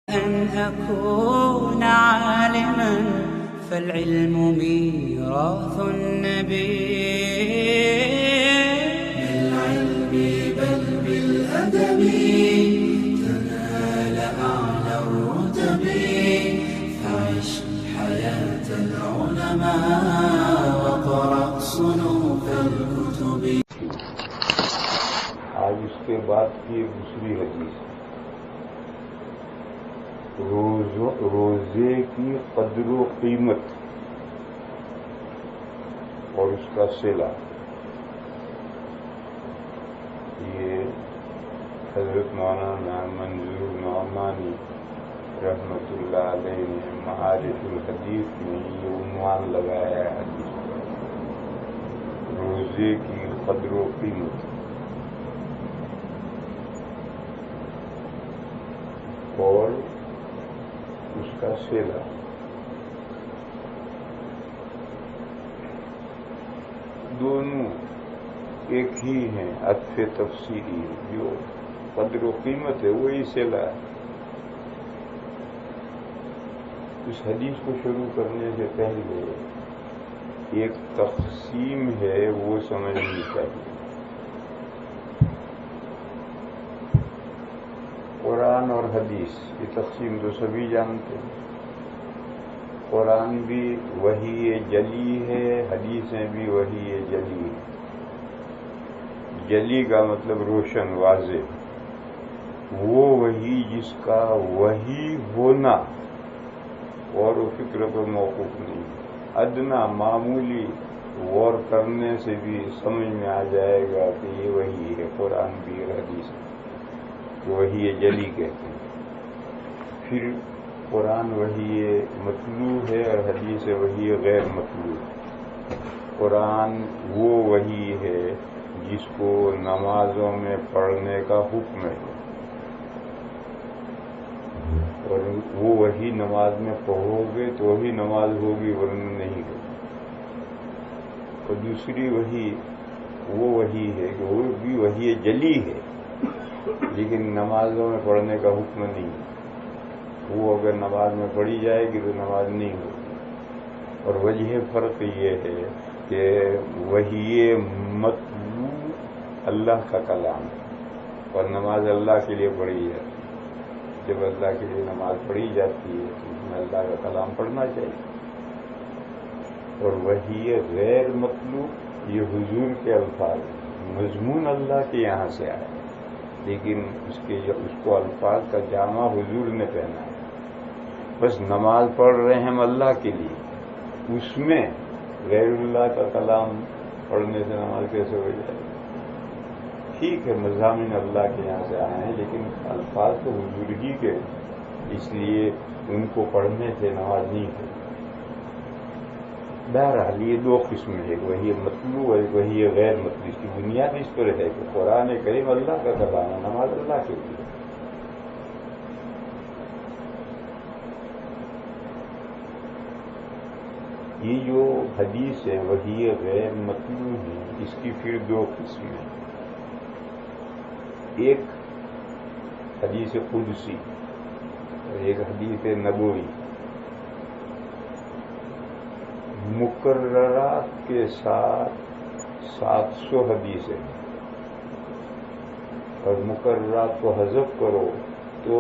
أن أكون عالما فالعلم ميراث النبي. بالعلم بل بالأدب تنال أعلى الرتب فعش حياة العلماء وقرأ صنوف الكتب. آج اس کے بعد کی دوسری حدیث روزے کی قدر و قیمت اور اس کا صلہ. یہ حضرت مولانا منظور نعمانی رحمت اللہ علیہ نے معارف الحدیث میں یہ عنوان لگایا ہے حدیث پر، روزے کی قدر و قیمت اور اس کا صلہ. دونوں ایک ہی ہیں، عطف تفسیری. جو قدر و قیمت ہے وہی صلہ ہے. اس حدیث کو شروع کرنے سے پہلے ایک تقسیم ہے وہ سمجھنی چاہیے. قرآن اور حدیث یہ تقسیم تو سبھی جانتے ہیں. قرآن بھی وحی جلی ہے، حدیثیں بھی وحی جلی ہے. جلی کا مطلب روشن، واضح. وہ وحی جس کا وحی ہونا اور وہ فکر پر موقوف نہیں، ادنا معمولی غور کرنے سے بھی سمجھ میں آ جائے گا کہ یہ وحی ہے. قرآن بھی اور حدیث بھی وحی جلی کہتے ہیں. پھر قرآن وحی مطلوع ہے اور حدیث وحی غیر مطلوع. قرآن وہ وحی ہے جس کو نمازوں میں پڑھنے کا حکم ہے، اور وہ وحی نماز میں پڑھو گے تو وہی نماز ہوگی ورنہ نہیں ہوگی. اور دوسری وحی وہ وحی ہے کہ وہ بھی وحی جلی ہے لیکن نمازوں میں پڑھنے کا حکم نہیں. وہ اگر نماز میں پڑھی جائے گی تو نماز نہیں ہوگی. اور وجہ فرق یہ ہے کہ وحی مطلوع اللہ کا کلام ہے اور نماز اللہ کے لیے پڑھی جاتی ہے. جب اللہ کے لیے نماز پڑھی جاتی ہے تو اس میں اللہ کا کلام پڑھنا چاہیے. اور وحی غیر مطلوع یہ حضور کے الفاظ ہیں، مضمون اللہ کے یہاں سے آئے لیکن اس کو الفاظ کا جامع حضور نے پہنا ہے. بس نماز پڑھ رہے ہیں ہم اللہ کے لیے، اس میں غیر اللہ کا کلام پڑھنے سے نماز کیسے ہو جائے؟ ٹھیک ہے مضامین اللہ کے یہاں سے آئے ہیں لیکن الفاظ تو حضور ہی کے، اس لیے ان کو پڑھنے سے نماز نہیں ہوتی. بہرحال یہ دو قسمیں ہیں، وہی مطلوع اور وہی غیر مطلوع. اس کی بنیاد اس پر ہے کہ قرآن کریم اللہ کا کلام ہے، نماز اللہ کے لیے. یہ جو حدیث ہے وہی غیر مطلوع ہے، اس کی پھر دو قسمیں. ایک حدیث قدسی اور ایک حدیث نبوی. مقررات کے ساتھ 700 حدیثیں اور مقررات کو حذف کرو تو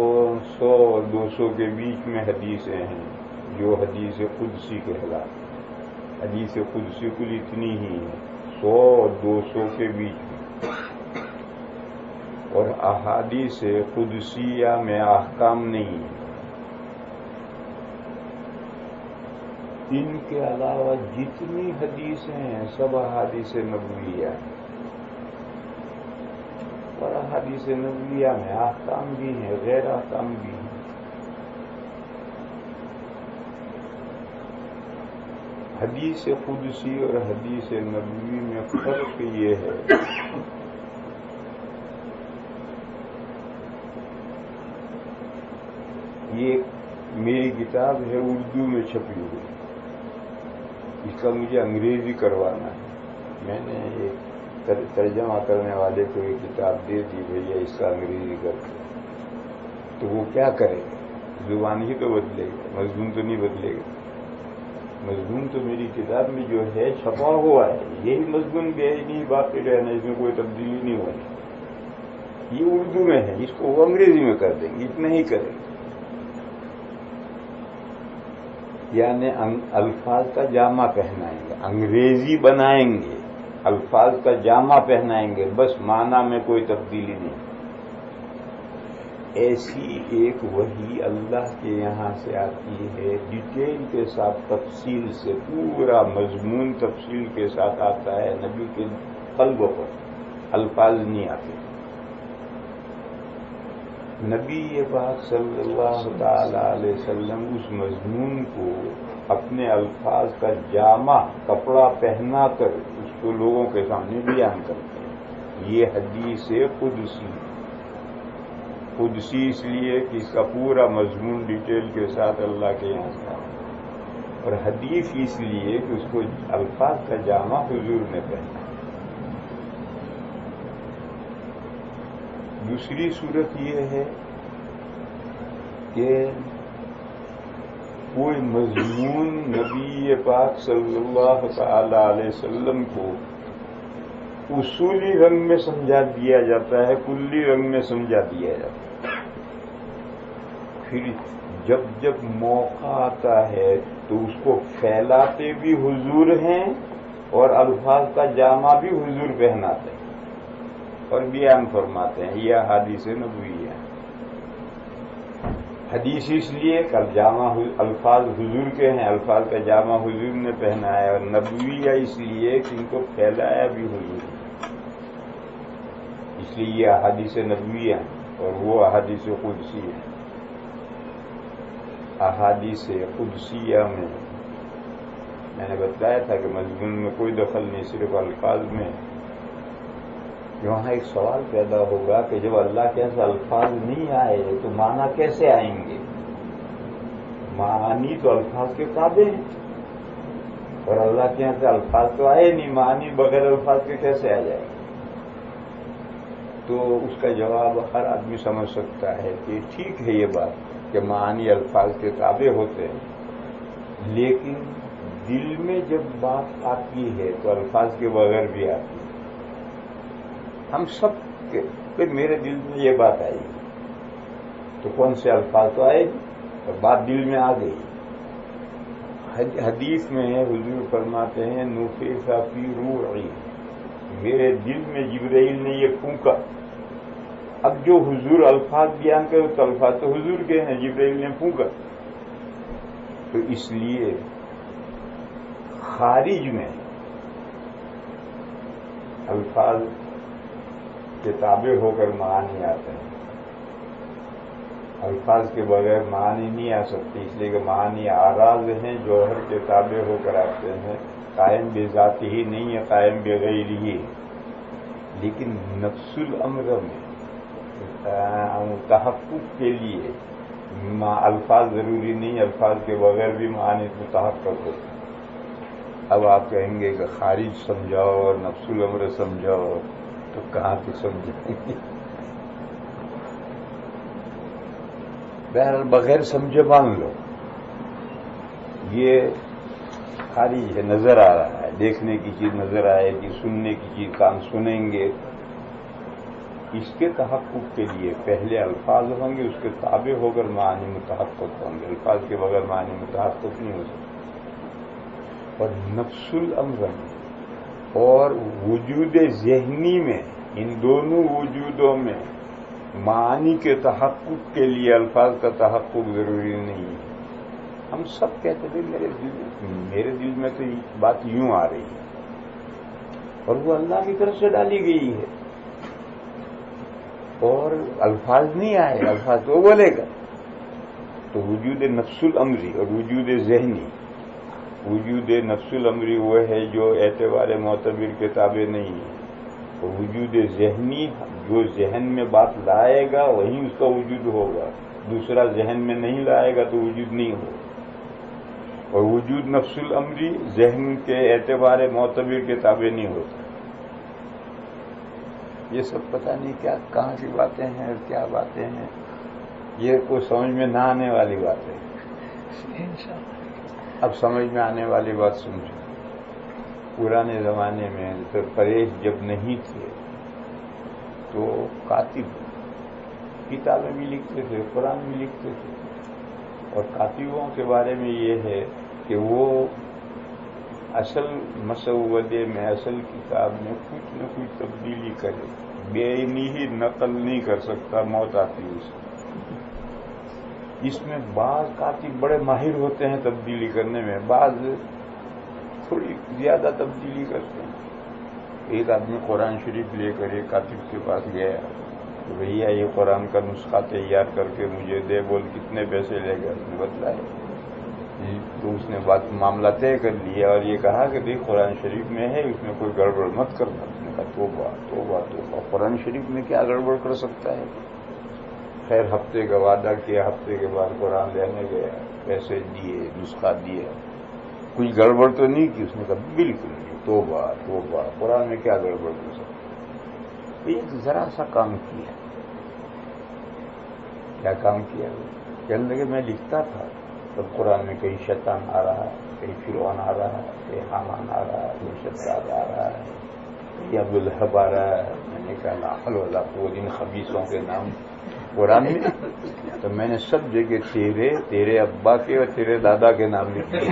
100 اور 200 کے بیچ میں حدیثیں ہیں جو حدیث قدسی کہلاتی. حدیث قدسی کل اتنی ہی ہے، 100 اور 200 کے بیچ میں. اور احادیث قدسیہ میں احکام نہیں ہے. ان کے علاوہ جتنی حدیثیں ہیں سب احادیث نبویہ ہیں، اور احادیث نبویہ میں احکام بھی ہیں غیر احکام بھی ہیں. حدیث قدسی اور حدیث نبوی میں فرق یہ ہے یہ میری کتاب ہے اردو میں چھپی ہوئی، اس کا مجھے انگریزی کروانا ہے. میں نے ایک ترجمہ کرنے والے کو یہ کتاب دے دی، بھیا اس کا انگریزی کر کے. تو وہ کیا کرے؟ زبان ہی تو بدلے گا، مضمون تو نہیں بدلے گا. مضمون تو میری کتاب میں جو ہے چھپا ہوا ہے، یہی مضمون بھی ہے، نہیں باقی رہنا، اس میں کوئی تبدیلی نہیں ہونی. یہ اردو میں ہے، اس کو وہ انگریزی میں کر دیں گے، اتنا ہی کریں گے. یعنی الفاظ کا جامع پہنائیں گے، انگریزی بنائیں گے، الفاظ کا جامع پہنائیں گے، بس معنی میں کوئی تبدیلی نہیں. ایسی ایک وحی اللہ کے یہاں سے آتی ہے، ڈیٹیل کے ساتھ، تفصیل سے، پورا مضمون تفصیل کے ساتھ آتا ہے. نبی کے قلب پر الفاظ نہیں آتے. نبی پاک صلی اللہ تعالی علیہ وسلم اس مضمون کو اپنے الفاظ کا جامع کپڑا پہنا کر اس کو لوگوں کے سامنے بیان کرتے ہیں. یہ حدیث قدسی اس لیے کہ اس کا پورا مضمون ڈیٹیل کے ساتھ اللہ کے یہاں سے آتا ہے، اور حدیث اس لیے کہ اس کو الفاظ کا جامع حضور نے پہنا. دوسری صورت یہ ہے کہ کوئی مضمون نبی پاک صلی اللہ تعالی علیہ وسلم کو اصولی رنگ میں سمجھا دیا جاتا ہے، کلی رنگ میں سمجھا دیا جاتا ہے. پھر جب جب موقع آتا ہے تو اس کو پھیلاتے بھی حضور ہیں اور الفاظ کا جامع بھی حضور پہناتے ہیں اور بیان فرماتے ہیں. یہ احادیث نبوی ہے. حدیث اس لیے کہ جامع الفاظ حضور کے ہیں، الفاظ کا جامع حضور نے پہنایا، اور نبویہ اس لیے کہ ان کو پھیلایا بھی حضور نے. اس لیے یہ احادیث نبوی ہیں اور وہ احادیث قدسی ہیں. احادیث قدسیہ میں نے بتایا تھا کہ مضمون میں کوئی دخل نہیں، صرف الفاظ میں. یہاں ایک سوال پیدا ہوگا کہ جب اللہ کے یہاں الفاظ نہیں آئے تو معنی کیسے آئیں گے؟ معنی تو الفاظ کے تابع ہیں، اور اللہ کے یہاں سے الفاظ تو آئے نہیں، معنی بغیر الفاظ کے کیسے آ جائے؟ تو اس کا جواب ہر آدمی سمجھ سکتا ہے کہ ٹھیک ہے یہ بات کہ معنی الفاظ کے تابع ہوتے ہیں، لیکن دل میں جب بات آتی ہے تو الفاظ کے بغیر بھی آتی ہے. ہم سب کے میرے دل میں یہ بات آئی تو کون سے الفاظ تو آئے گی، اور بات دل میں آ گئی. حدیث میں حضور فرماتے ہیں نفخ فی روعی، میرے دل میں جبرائیل نے یہ پھونکا. اب جو حضور الفاظ بیان کرے تو الفاظ تو حضور کے ہیں، جبرائیل نے پھونکا. تو اس لیے خارج میں الفاظ کے تابع ہو کر معانی آتے ہیں، الفاظ کے بغیر معانی نہیں آ سکتی، اس لیے کہ معانی آراز ہیں، جوہر کے تابع ہو کر آتے ہیں. قائم بذات ہی نہیں ہے، قائم بغیر ہی. لیکن نفس الامر میں تحقق کے لیے الفاظ ضروری نہیں، الفاظ کے بغیر بھی معانی متحقق ہوتے ہیں. اب آپ کہیں گے کہ خارج سمجھاؤ اور نفس الامر سمجھاؤ، تو کہاں تک سمجھائیں گے؟ بہرحال بغیر سمجھے مان لو یہ خارج ہے، نظر آ رہا ہے، دیکھنے کی چیز نظر آئے گی، سننے کی چیز کان سنیں گے. اس کے تحقق کے لیے پہلے الفاظ ہوں گے، اس کے تابع ہو کر معنی متحقق ہوں گے. الفاظ کے بغیر معنی متحقق نہیں ہو سکتے. اور نفس الامر اور وجود ذہنی میں، ان دونوں وجودوں میں معانی کے تحقق کے لیے الفاظ کا تحقق ضروری نہیں ہے. ہم سب کہتے ہیں میرے دل میں تو بات یوں آ رہی ہے، اور وہ اللہ کی طرف سے ڈالی گئی ہے، اور الفاظ نہیں آئے، الفاظ تو بولے گا. تو وجود نفس الامری اور وجود ذہنی، وجود نفس الامری وہ ہے جو اعتبار معتبر کے تابع نہیں ہے، اور وجود ذہنی جو ذہن میں بات لائے گا وہیں اس کا وجود ہوگا، دوسرا ذہن میں نہیں لائے گا تو وجود نہیں ہوگا. اور وجود نفس الامری ذہن کے اعتبار معتبر کے تابع نہیں ہوتا. یہ سب پتہ نہیں کیا کہاں کی باتیں ہیں اور کیا باتیں ہیں. یہ کوئی سمجھ میں نہ آنے والی بات ہے. اب سمجھ میں آنے والی بات سمجھو. پرانے زمانے میں تو پریش جب نہیں تھے تو کاتب کتابیں بھی لکھتے تھے، قرآن بھی لکھتے تھے. اور کاتبوں کے بارے میں یہ ہے کہ وہ اصل مسودے میں، اصل کتاب میں کچھ نہ کچھ تبدیلی کرے. بے ہی نقل نہیں کر سکتا، موت آتی اسے. اس میں بعض کاتب بڑے ماہر ہوتے ہیں تبدیلی کرنے میں، بعض تھوڑی زیادہ تبدیلی کرتے ہیں. ایک آدمی قرآن شریف لے کر ایک کاتب کے پاس گیا کہ بھیا یہ قرآن کا نسخہ تیار کر کے مجھے دے. بول کتنے پیسے لے گا؟ اس نے بتلائے. تو اس نے معاملہ طے کر لیا اور یہ کہا کہ بھائی قرآن شریف میں ہے، اس میں کوئی گڑبڑ مت کرنا. اس نے کہا توبہ توبہ توبہ، قرآن شریف میں کیا گڑبڑ کر سکتا ہے؟ خیر ہفتے کا وعدہ کیا، ہفتے کے بعد قرآن لینے گیا، پیسے دیے، نسخہ دیا، کچھ گڑبڑ تو نہیں کی. اس نے کہا بالکل نہیں، توبہ توبہ، قرآن میں کیا گڑبڑ کر سکتا؟ ایک ذرا سا کام کیا. کیا کام کیا؟ کہنے لگے میں لکھتا تھا تب قرآن میں کہیں شیطان آ رہا ہے، کہیں فرعون آ رہا ہے، کہیں حامان آ رہا ہے، کہیں شداد آ رہا ہے، کہیں ابواللہب آ رہا ہے. میں نے کہا لا حول ولا قوت، ان خبیثوں کے نام قرآن میں. تو میں نے سب جگہ تیرے ابا کے اور تیرے دادا کے نام لکھ دیے.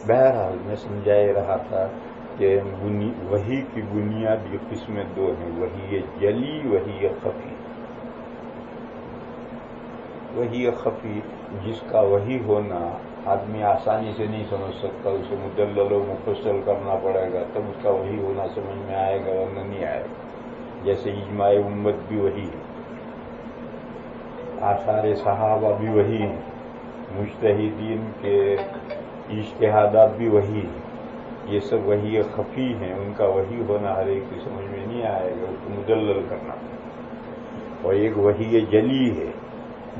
بہرحال میں سمجھائے رہا تھا کہ وحی کی بنیادی قسمیں دو ہیں، وحی جلی، وحی خفی. وحی خفی جس کا وحی ہونا آدمی آسانی سے نہیں سمجھ سکتا، اسے مدلل و مفصل کرنا پڑے گا تب اس کا وحی ہونا سمجھ میں آئے گا ورنہ نہیں آئے گا. جیسے اجماع امت بھی وحی ہے، آثار صحابہ بھی وحی ہیں، مجتہدین کے اجتہادات بھی وحی ہیں. یہ سب وحی خفی ہیں، ان کا وحی ہونا ہر ایک کی سمجھ میں نہیں آئے گا، اس کو مدلل کرنا. اور ایک وحی جلی ہے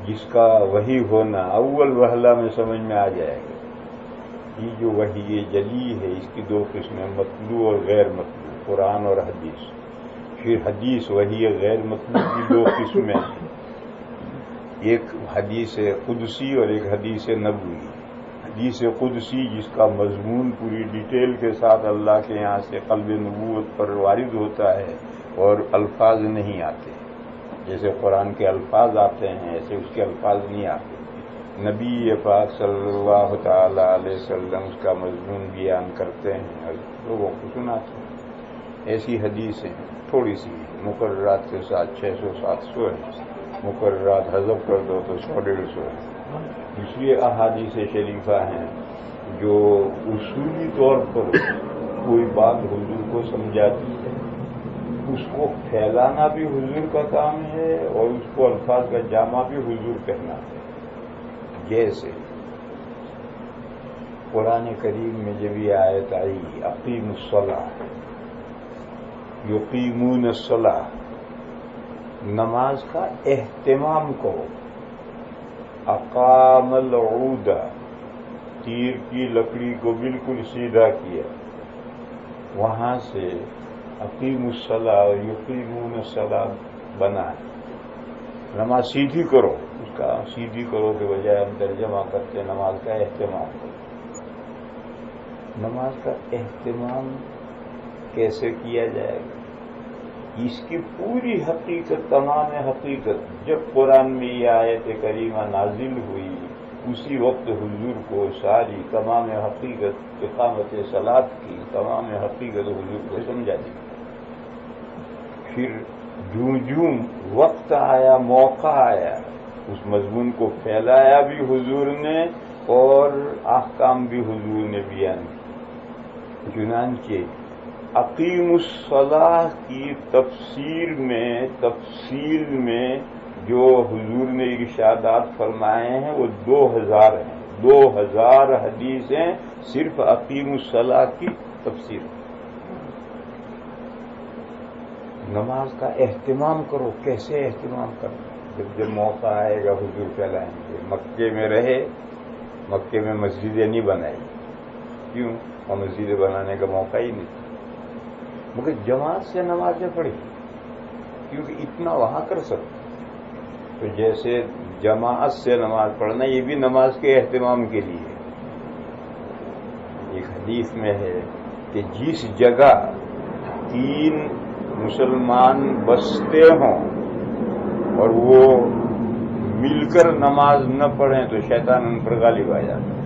جس کا وحی ہونا اول وہلہ میں سمجھ میں آ جائے گا. یہ جو وحی جلی ہے اس کی دو قسمیں، مطلوع اور غیر مطلوع، قرآن اور حدیث. پھر حدیث وحی غیر مطلوع کی دو قسمیں، ایک حدیث قدسی اور ایک حدیث نبوی. حدیث قدسی جس کا مضمون پوری ڈیٹیل کے ساتھ اللہ کے یہاں سے قلب نبوت پر وارد ہوتا ہے اور الفاظ نہیں آتے. جیسے قرآن کے الفاظ آتے ہیں ایسے اس کے الفاظ نہیں آتے. نبی پاک صلی اللہ تعالی علیہ وسلم اس کا مضمون بیان کرتے ہیں اور لوگوں کو سناتے ہیں. ایسی حدیثیں تھوڑی سی مقررات کے ساتھ 600-700 ہیں. مقررات حذف کر دو تو 100-150 ہیں. دوسری احادیث شریفہ ہیں جو اصولی طور پر کوئی بات حضور کو سمجھاتی ہے، اس کو پھیلانا بھی حضور کا کام ہے اور اس کو الفاظ کا جامع بھی حضور کہنا ہے. جیسے قرآن کریم میں جب یہ آیت آئی اقیم الصلاۃ یقیمون الصلاۃ، نماز کا اہتمام کرو. اقام العود، تیر کی لکڑی کو بالکل سیدھا کیا. وہاں سے اقیم الصلاۃ یقیمون الصلاۃ بنا ہے. نماز سیدھی کرو، اس کا سیدھی کرو کے بجائے ہم ترجمہ کرتے نماز کا اہتمام کرو. نماز کا اہتمام کیسے کیا جائے گا؟ اس کی پوری حقیقت، تمام حقیقت جب قرآن میں یہ آیت کریمہ نازل ہوئی اسی وقت حضور کو ساری تمام حقیقت اقامت صلاۃ کی تمام حقیقت حضور کو سمجھا دی. پھر جوں وقت آیا، موقع آیا، اس مضمون کو پھیلایا بھی حضور نے اور احکام بھی حضور نے بیان کیے. چنانچہ اقیم الصلاۃ کی تفسیر میں جو حضور نے ارشادات فرمائے ہیں وہ 2000 ہیں. 2000 حدیثیں صرف اقیم الصلاۃ کی تفسیر. نماز کا اہتمام کرو. کیسے اہتمام کرنا؟ جب موقع آئے گا حضور پھیلائیں گے. مکے میں رہے مکے میں مسجدیں نہیں بنائی، کیوں؟ اور مسجدیں بنانے کا موقع ہی نہیں، مگر جماعت سے نمازیں پڑھی، کیونکہ اتنا وہاں کر سکتے۔ تو جیسے جماعت سے نماز پڑھنا یہ بھی نماز کے اہتمام کے لیے ہے۔ ایک حدیث میں ہے کہ جس جگہ 3 مسلمان بستے ہوں اور وہ مل کر نماز نہ پڑھیں تو شیطان ان پر غالب آ جاتا ہے۔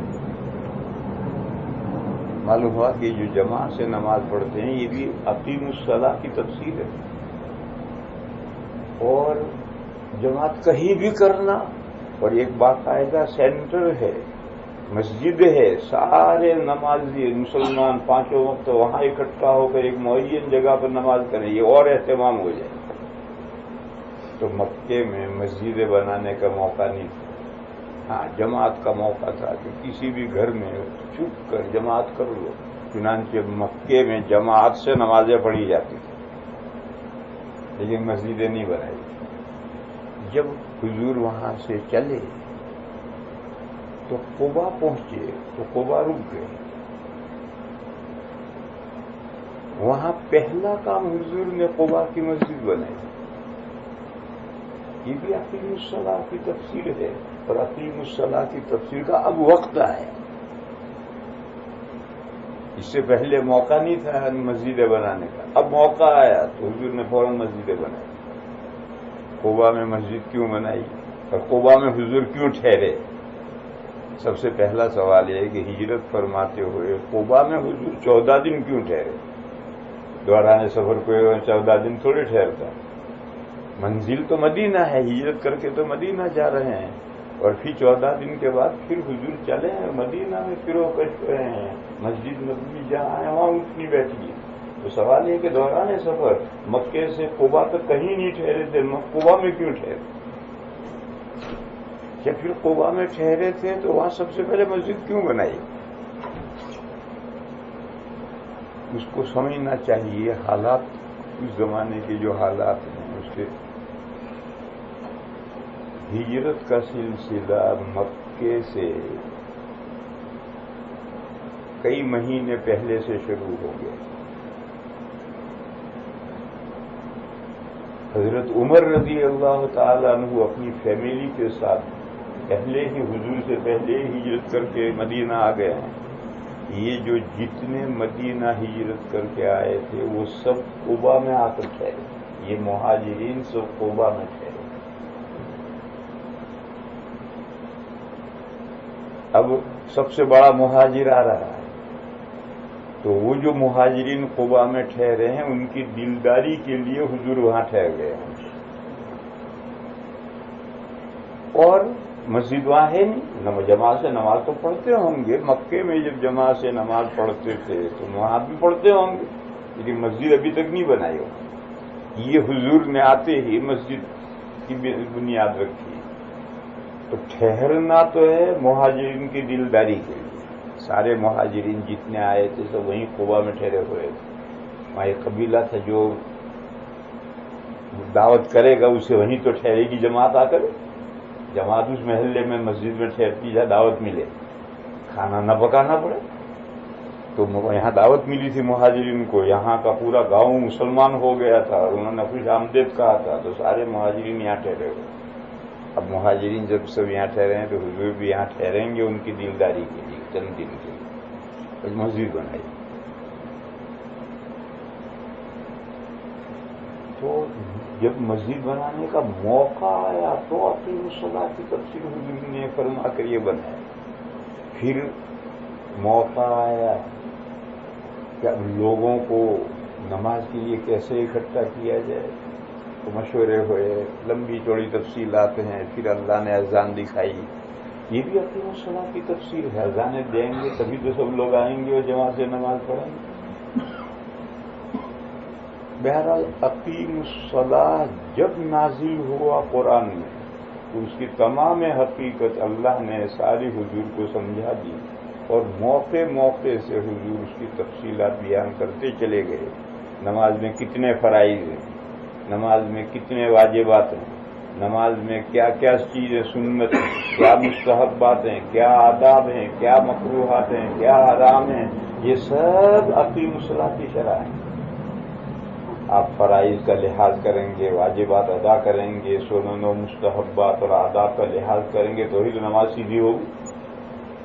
معلوم ہوا کہ جو جماعت سے نماز پڑھتے ہیں یہ بھی اقیم الصلاۃ کی تفسیر ہے، اور جماعت کہیں بھی کرنا، اور ایک باقاعدہ سینٹر ہے، مسجد ہے، سارے نمازی مسلمان 5 وقت وہاں اکٹھا ہو کر ایک معین جگہ پر نماز کریں، یہ اور اہتمام ہو جائے۔ تو مکے میں مسجدیں بنانے کا موقع نہیں تھا، ہاں جماعت کا موقع تھا کہ کسی بھی گھر میں چھپ کر جماعت کر لو، چنانچہ مکے میں جماعت سے نمازیں پڑھی جاتی تھیں، لیکن مسجدیں نہیں بنائی۔ جب حضور وہاں سے چلے تو قبا پہنچے تو قبا رک گئے۔ وہاں پہلا کام حضور نے قبا کی مسجد بنائی۔ یہ بھی اقیم الصلاۃ کی تفسیر ہے، اور اقیم الصلاۃ کی تفسیر کا اب وقت آیا۔ اس سے پہلے موقع نہیں تھا مسجدیں بنانے کا، اب موقع آیا تو حضور نے فوراً مسجدیں بنائی۔ قبا میں مسجد کیوں بنائی اور قبا میں حضور کیوں ٹھہرے؟ سب سے پہلا سوال یہ ہے کہ ہجرت فرماتے ہوئے قبا میں حضور 14 دن کیوں ٹھہرے؟ دوران سفر کو 14 دن تھوڑے ٹھہرتا، منزل تو مدینہ ہے، ہجرت کر کے تو مدینہ جا رہے ہیں، اور پھر 14 دن کے بعد پھر حضور چلے ہیں مدینہ میں پھرو کش رہے ہیں، مسجد نبوی جہاں ہے وہاں اٹھنی بیٹھی ہے۔ تو سوال یہ کہ دوران سفر مکے سے قبا تک کہیں نہیں ٹھہرے تھے، قبا میں کیوں ٹھہرے؟ جب پھر قبا میں ٹھہرے تھے تو وہاں سب سے پہلے مسجد کیوں بنائی؟ اس کو سمجھنا چاہیے، حالات اس زمانے کے جو حالات ہیں اس کے۔ ہجرت کا سلسلہ مکے سے کئی مہینے پہلے سے شروع ہو گیا۔ حضرت عمر رضی اللہ تعالیٰ عنہ اپنی فیملی کے ساتھ پہلے ہی حضور سے پہلے ہی ہجرت کر کے مدینہ آ گئے ہیں۔ یہ جو جتنے مدینہ ہجرت کر کے آئے تھے وہ سب قبا میں آ کر ٹھہرے، یہ مہاجرین سب قبا میں ٹھہرے۔ اب سب سے بڑا مہاجر آ رہا ہے، تو وہ جو مہاجرین قبا میں ٹھہرے ہیں ان کی دلداری کے لیے حضور وہاں ٹھہر گئے ہیں، اور مسجد وہاں ہے نہیں، جماعت سے نماز تو پڑھتے ہوں گے، مکے میں جب جماعت سے نماز پڑھتے تھے تو وہاں بھی پڑھتے ہوں گے، لیکن مسجد ابھی تک نہیں بنائی ہو۔ یہ حضور نے آتے ہی مسجد کی بنیاد رکھی۔ تو ٹھہرنا تو ہے مہاجرین کی دلداری کے لیے، سارے مہاجرین جتنے آئے تھے سب وہیں قبا میں ٹھہرے ہوئے تھے۔ وہاں ایک قبیلہ تھا جو دعوت کرے گا اسے وہیں تو ٹھہرے گی جماعت آ کر، جماعت اس محلے میں مسجد میں ٹھہرتی جہاں دعوت ملے، کھانا نہ پکانا پڑے۔ تو یہاں دعوت ملی تھی مہاجرین کو، یہاں کا پورا گاؤں مسلمان ہو گیا تھا اور انہوں نے خوش آمدید کہا تھا، تو سارے مہاجرین یہاں ٹھہرے ہوئے۔ اب مہاجرین جب سب یہاں ٹھہرے ہیں تو حضور بھی یہاں ٹھہریں گے ان کی دلداری کے لیے، چند دن کے لیے، ایک مسجد بنائی۔ تو جب مسجد بنانے کا موقع آیا تو اقیم الصلاۃ کی تفسیر حضور نے فرما کر یہ بنایا۔ پھر موقع آیا کہ اب لوگوں کو نماز کے لیے کیسے اکٹھا کیا جائے، تو مشورے ہوئے، لمبی چوڑی تفصیلات ہیں۔ پھر اللہ نے اذان دکھائی، یہ بھی اقیم الصلاۃ کی تفسیر ہے، اذانیں دیں گے تبھی تو سب لوگ آئیں گے اور جماعت سے نماز پڑھیں گے۔ بہرحال اقیم الصلاۃ جب نازل ہوا قرآن میں تو اس کی تمام حقیقت اللہ نے ساری حضور کو سمجھا دی، اور موقع موقع سے حضور اس کی تفصیلات بیان کرتے چلے گئے۔ نماز میں کتنے فرائض ہیں، نماز میں کتنے واجبات ہیں، نماز میں کیا کیا چیزیں سنت ہیں، کیا مستحبات ہیں، کیا آداب ہیں، کیا مکروہات ہیں، کیا حرام ہیں، یہ سب اقیموا الصلاۃ کی شرح ہے۔ آپ فرائض کا لحاظ کریں گے، واجبات ادا کریں گے، سنن و مستحبات اور آداب کا لحاظ کریں گے تو ہی تو نماز سیدھی ہوگی،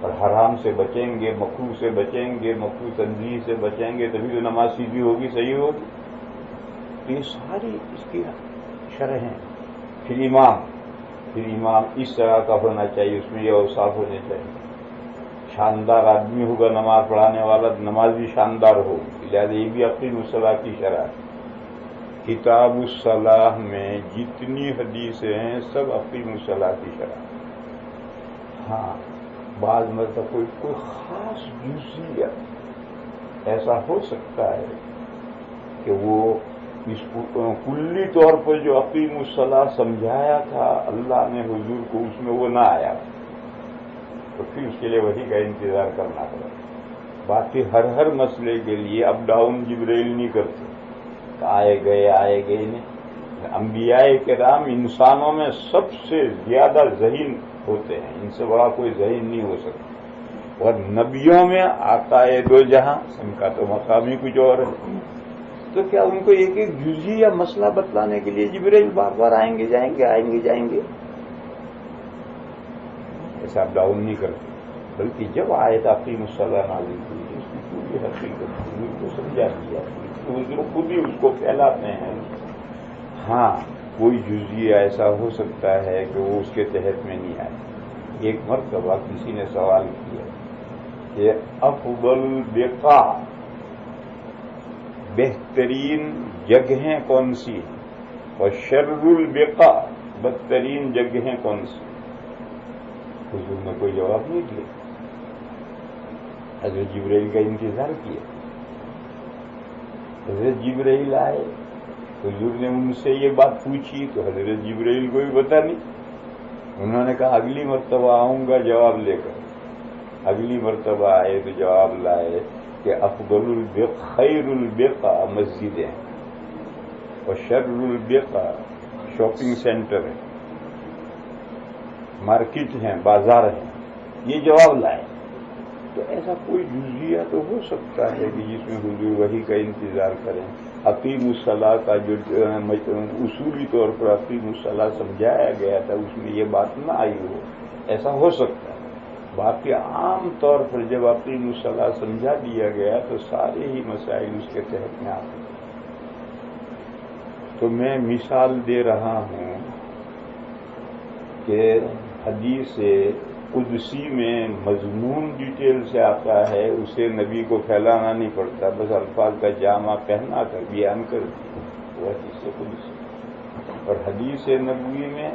اور حرام سے بچیں گے، مکروہ سے بچیں گے، مکروہ تنزیہ سے بچیں گے تبھی تو نماز سیدھی ہوگی، صحیح ہوگی۔ تو یہ ساری اس کی شرح ہیں۔ پھر امام اس طرح کا ہونا چاہیے، اس میں یہ اوصاف ہونے چاہیے۔ شاندار آدمی ہوگا نماز پڑھانے والا، نماز بھی شاندار ہوگی، لہٰذا یہ بھی اقیموا الصلاۃ کی شرح ہے۔ کتاب الصلاح میں جتنی حدیثیں ہیں سب اقیموا الصلاۃ کی شرح۔ ہاں بعض مطلب کوئی خاص جزئیت ایسا ہو سکتا ہے کہ وہ اس کو کلی طور پر جو اقیموا الصلاۃ سمجھایا تھا اللہ نے حضور کو، اس میں وہ نہ آیا تو پھر اس کے لیے وحی کا انتظار کرنا پڑا۔ باقی ہر مسئلے کے لیے اپ ڈاؤن جبرائیل نہیں کرتے، آئے گئے نہیں۔ انبیاء کرام انسانوں میں سب سے زیادہ ذہین ہوتے ہیں، ان سے بڑا کوئی ذہین نہیں ہو سکتا، اور نبیوں میں آقا دو جہاں، ان کا تو مقام ہی کچھ اور ہے۔ تو کیا ان کو ایک ایک جزئی یا مسئلہ بتلانے کے لیے جبرائیل بار بار آئیں گے جائیں گے؟ ایسا اپ ڈاؤن نہیں کرتے، بلکہ جب آیت اقیموا الصلاۃ نازل ہوئی اس کی پوری حقیقت حضور کو سمجھا دیا، حضور خود ہی اس کو پھیلاتے ہیں۔ ہاں کوئی جزئی ایسا ہو سکتا ہے کہ وہ اس کے تحت میں نہیں آئے۔ ایک مرتبہ کسی نے سوال کیا کہ افضل البقاع، بہترین جگہیں کون سی ہیں، اور شر البقاع، بدترین جگہیں کون سی؟ حضور نے کوئی جواب نہیں دیا، حضرت جبرائیل کا انتظار کیا۔ حضرت جبرائیل آئے، حضور نے ان سے یہ بات پوچھی تو حضرت جبرائیل کو بھی پتہ نہیں، انہوں نے کہا اگلی مرتبہ آؤں گا جواب لے کر۔ اگلی مرتبہ آئے تو جواب لائے کہ افضل البقاع، خیر البقاع مسجدیں ہیں، اور شر البقاع شاپنگ سینٹر ہیں، مارکیٹ ہیں، بازار ہیں، یہ جواب لائے۔ تو ایسا کوئی جزیہ تو ہو سکتا ہے کہ جس میں حضور وحی کا انتظار کریں۔ اقیموا الصلاۃ کا جو اصولی طور پر اقیموا الصلاۃ سمجھایا گیا تھا اس میں یہ بات نہ آئی ہو، ایسا ہو سکتا ہے۔ باقی عام طور پر جب اقیموا الصلاۃ سمجھا دیا گیا تو سارے ہی مسائل اس کے تحت میں آتے ہیں۔ تو میں مثال دے رہا ہوں کہ حدیث قدسی میں مضمون ڈیٹیل سے آتا ہے، اسے نبی کو پھیلانا نہیں پڑتا، بس الفاظ کا جامع پہنا کر بیان کر دیا، وہ حدیث قدسی۔ اور حدیث نبوی میں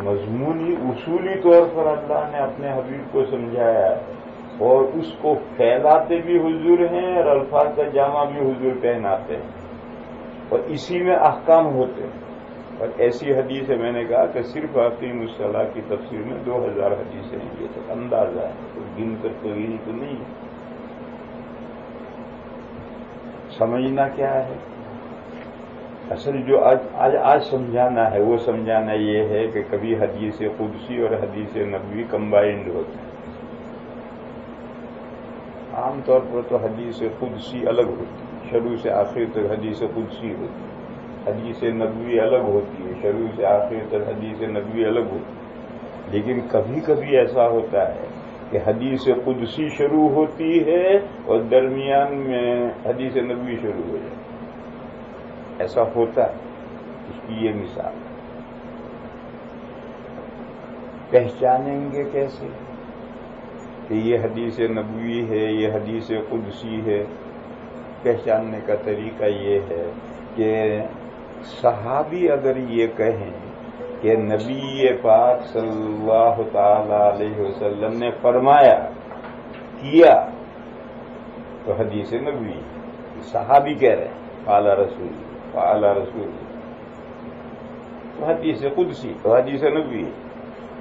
مضمونی اصولی طور پر اللہ نے اپنے حبیب کو سمجھایا ہے، اور اس کو پھیلاتے بھی حضور ہیں اور الفاظ کا جامع بھی حضور پہناتے ہیں، اور اسی میں احکام ہوتے ہیں۔ اور ایسی حدیث ہے، میں نے کہا کہ صرف اقیموا الصلاۃ کی تفسیر میں 2000 حدیثیں ہیں، یہ تو اندازہ ہے، تو گن کر تو یہ تو نہیں ہے۔ سمجھنا کیا ہے؟ اصل جو آج سمجھانا ہے وہ سمجھانا یہ ہے کہ کبھی حدیث قدسی اور حدیث نبوی کمبائنڈ ہوتے ہیں۔ عام طور پر تو حدیث قدسی الگ ہوتی ہے، شروع سے آخر تک حدیث قدسی ہوتی ہے، حدیث نبوی الگ ہوتی ہے، شروع سے آخر تک حدیث نبوی الگ ہوتی ہے۔ لیکن کبھی کبھی ایسا ہوتا ہے کہ حدیث قدسی شروع ہوتی ہے اور درمیان میں حدیث نبوی شروع ہو جائے، ایسا ہوتا ہے۔ اس کی یہ مثال پہچانیں گے کیسے کہ یہ حدیث نبوی ہے، یہ حدیث قدسی ہے؟ پہچاننے کا طریقہ یہ ہے کہ صحابی اگر یہ کہیں کہ نبی پاک صلی اللہ تعالی علیہ وسلم نے فرمایا، کیا، تو حدیث نبوی، صحابی کہہ رہے ہیں قال رسول، تو حدیث قدسی، تو حدیث نبوی۔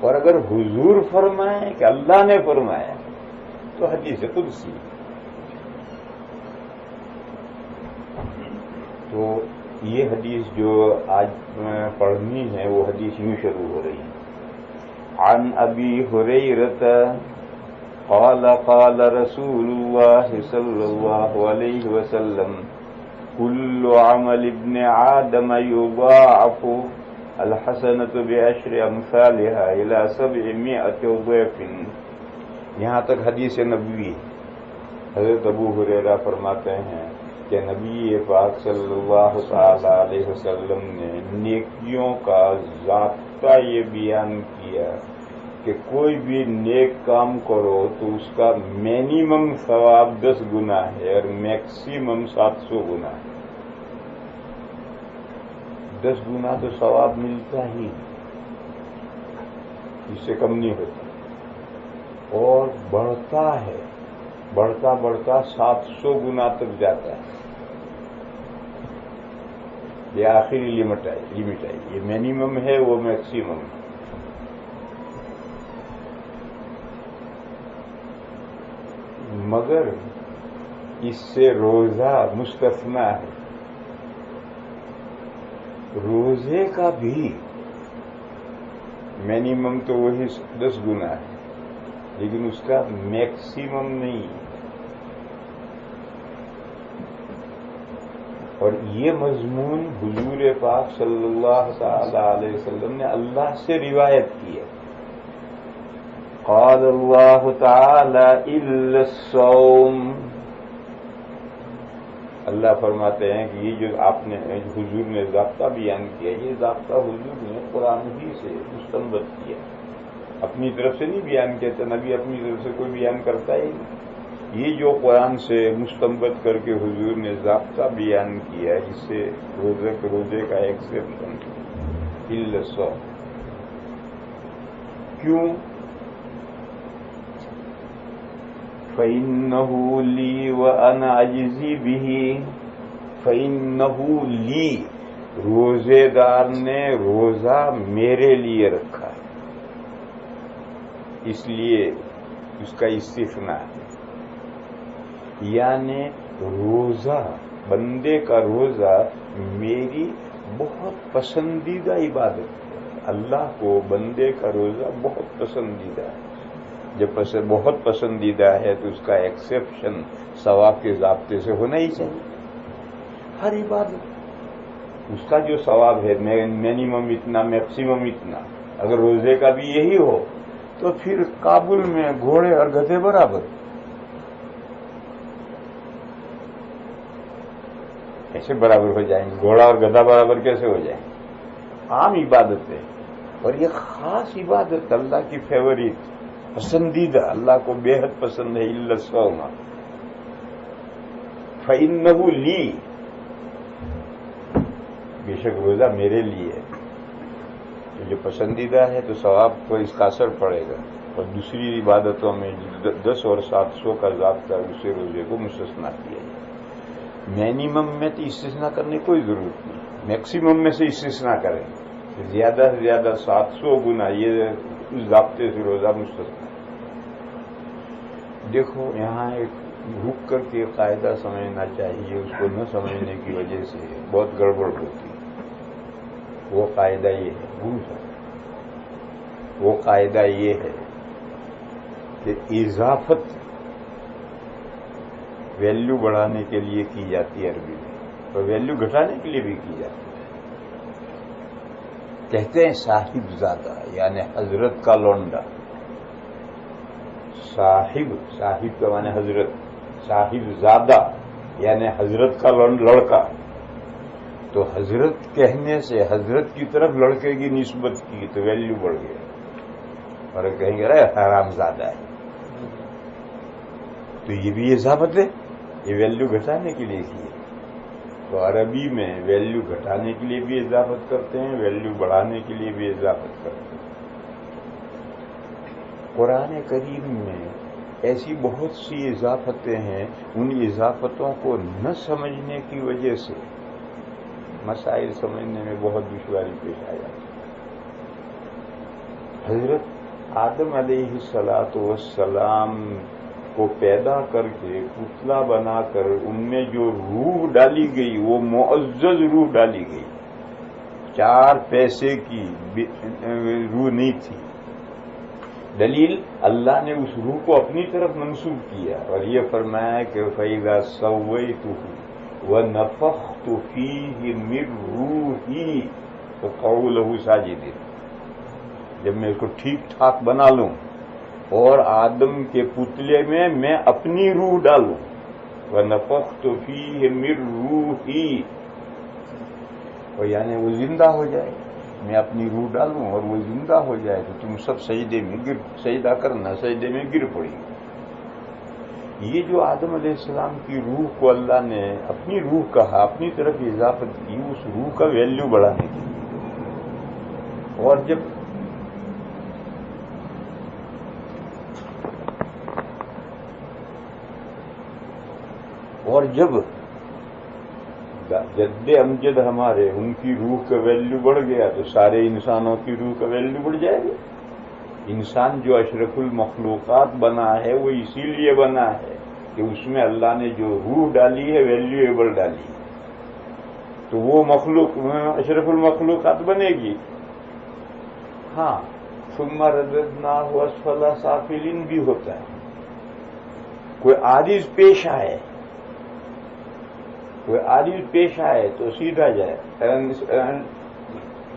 اور اگر حضور فرمائیں کہ اللہ نے فرمایا تو حدیث قدسی۔ تو یہ حدیث جو آج پڑھنی ہے وہ حدیث یوں شروع ہو رہی ہے. عن ابی ہریرۃ قال قال رسول اللہ صلی اللہ علیہ وسلم كل عمل ابن آدم يضاعف الحسنۃ بعشر امثالها الى 700 ضعف. یہاں تک حدیث نبوی. حضرت ابو ہریرہ فرماتے ہیں کہ نبی پاک صلی اللہ تعالی علیہ وسلم نے نیکیوں کا ضابطہ یہ بیان کیا کہ کوئی بھی نیک کام کرو تو اس کا مینیمم ثواب 10 گنا ہے اور میکسیمم 700 گنا ہے. 10 گنا تو ثواب ملتا ہی، اس سے کم نہیں ہوتا، اور بڑھتا ہے، بڑھتا بڑھتا 700 گنا تک جاتا ہے. یہ آخری لمٹ ہے، یہ مینیمم ہے، وہ میکسیمم ہے. مگر اس سے روزہ مستثنا ہے. روزے کا بھی مینیمم تو وہی 10 گنا ہے، لیکن اس کا میکسیمم نہیں ہے. اور یہ مضمون حضور پاک صلی اللہ تعالی علیہ وسلم نے اللہ سے روایت کی ہے. قال اللہ تعالی الا الصوم. اللہ فرماتے ہیں کہ یہ جو آپ نے حضور نے ضابطہ بیان کیا، یہ ضابطہ حضور نے قرآن ہی سے مستنبط کیا، اپنی طرف سے نہیں بیان کیا تھا. نبی اپنی طرف سے کوئی بیان کرتا ہی نہیں. یہ جو قرآن سے مستنبط کر کے حضور نے ضابطہ بیان کیا، جس سے روزے کا ایکسیپشن الا الصوم. کیوں؟ فَإِنَّهُ لِي وَأَنَا أَجْزِي بِهِ. فَإِنَّهُ لِي، روزے دار نے روزہ میرے لیے رکھا ہے، اس لیے اس کا استثناء ہے. یعنی روزہ، بندے کا روزہ میری بہت پسندیدہ عبادت ہے. اللہ کو بندے کا روزہ بہت پسندیدہ ہے. جب بہت پسندیدہ ہے تو اس کا ایکسیپشن ثواب کے ضابطے سے ہونا ہی چاہیے. ہر عبادت اس کا جو ثواب ہے مینیمم اتنا، میکسیمم اتنا. اگر روزے کا بھی یہی ہو تو پھر کابل میں گھوڑے اور گدھے برابر. کیسے برابر ہو جائیں گے؟ گھوڑا اور گدھا برابر کیسے ہو جائیں گے؟ عام عبادت ہے، اور یہ خاص عبادت اللہ کی فیوریٹ، پسندیدہ، اللہ کو بے حد پسند ہے. الا الصوم فإنه لی، بے شک روزہ میرے لیے ہے. جو پسندیدہ ہے تو ثواب پر اس کا اثر پڑے گا. اور دوسری عبادتوں میں 10 اور 700 کا ضابطہ دوسرے روزے کو مستثنا کیا ہے. مینیمم میں تو استثنا کرنے کی کوئی ضرورت نہیں، میکسیمم میں سے استثنا کریں. زیادہ سے زیادہ 700 گنا یہ اس ضابطے سے روزہ مستثنا. دیکھو یہاں ایک رک کر کے قاعدہ سمجھنا چاہیے، اس کو نہ سمجھنے کی وجہ سے بہت گڑبڑ ہوتی ہے. وہ قاعدہ یہ ہے، وہ قاعدہ یہ ہے کہ اضافت ویلیو بڑھانے کے لیے کی جاتی ہے عربی میں، اور ویلیو گھٹانے کے لیے بھی کی جاتی ہے. کہتے ہیں صاحب زادہ، یعنی حضرت کا لونڈا. صاحب کا معنی حضرت، صاحب زادہ یعنی حضرت کا لڑکا. تو حضرت کہنے سے حضرت کی طرف لڑکے کی نسبت کی تو ویلیو بڑھ گئی. اور کہیں گے ارے حرام زادہ ہے، تو یہ بھی اضافت ہے، یہ ویلیو گھٹانے کے لیے کی ہے. تو عربی میں ویلیو گھٹانے کے لیے بھی اضافت کرتے ہیں، ویلیو بڑھانے کے لیے بھی اضافت کرتے ہیں. قرآن کریم میں ایسی بہت سی اضافتیں ہیں، ان اضافتوں کو نہ سمجھنے کی وجہ سے مسائل سمجھنے میں بہت دشواری پیش آیا. حضرت آدم علیہ الصلاۃ والسلام کو پیدا کر کے پتلا بنا کر ان میں جو روح ڈالی گئی وہ معزز روح ڈالی گئی، 4 پیسے کی روح نہیں تھی۔ دلیل اللہ نے اس روح کو اپنی طرف منسوب کیا اور یہ فرمایا کہ فَإِذَا سَوَّيْتُهُ وَنَفَخْتُ فِيهِ مِن رُوحِي فَقَعُوا لَهُ سَاجِدِينَ، جب میں اس کو ٹھیک ٹھاک بنا لوں اور آدم کے پتلے میں اپنی روح ڈالوں، وَنَفَخْتُ فِيهِ مِن رُوحِي، اور یعنی وہ زندہ ہو جائے، میں اپنی روح ڈالوں اور وہ زندہ ہو جائے تو تم سب سجدہ کرنا، سجدے میں گر پڑی۔ یہ جو آدم علیہ السلام کی روح کو اللہ نے اپنی روح کہا، اپنی طرف اضافت کی، اس روح کا ویلیو بڑھانے کے لیے۔ اور جب جد امجد ہمارے ان کی روح کا ویلیو بڑھ گیا تو سارے انسانوں کی روح کا ویلیو بڑھ جائے گا۔ انسان جو اشرف المخلوقات بنا ہے وہ اسی لیے بنا ہے کہ اس میں اللہ نے جو روح ڈالی ہے ویلیویبل ڈالی ہے، تو وہ مخلوق اشرف المخلوقات بنے گی۔ ہاں، ثم رددناہ اسفل سافلین بھی ہوتا ہے، کوئی عارض پیش آئے تو سیدھا جائے،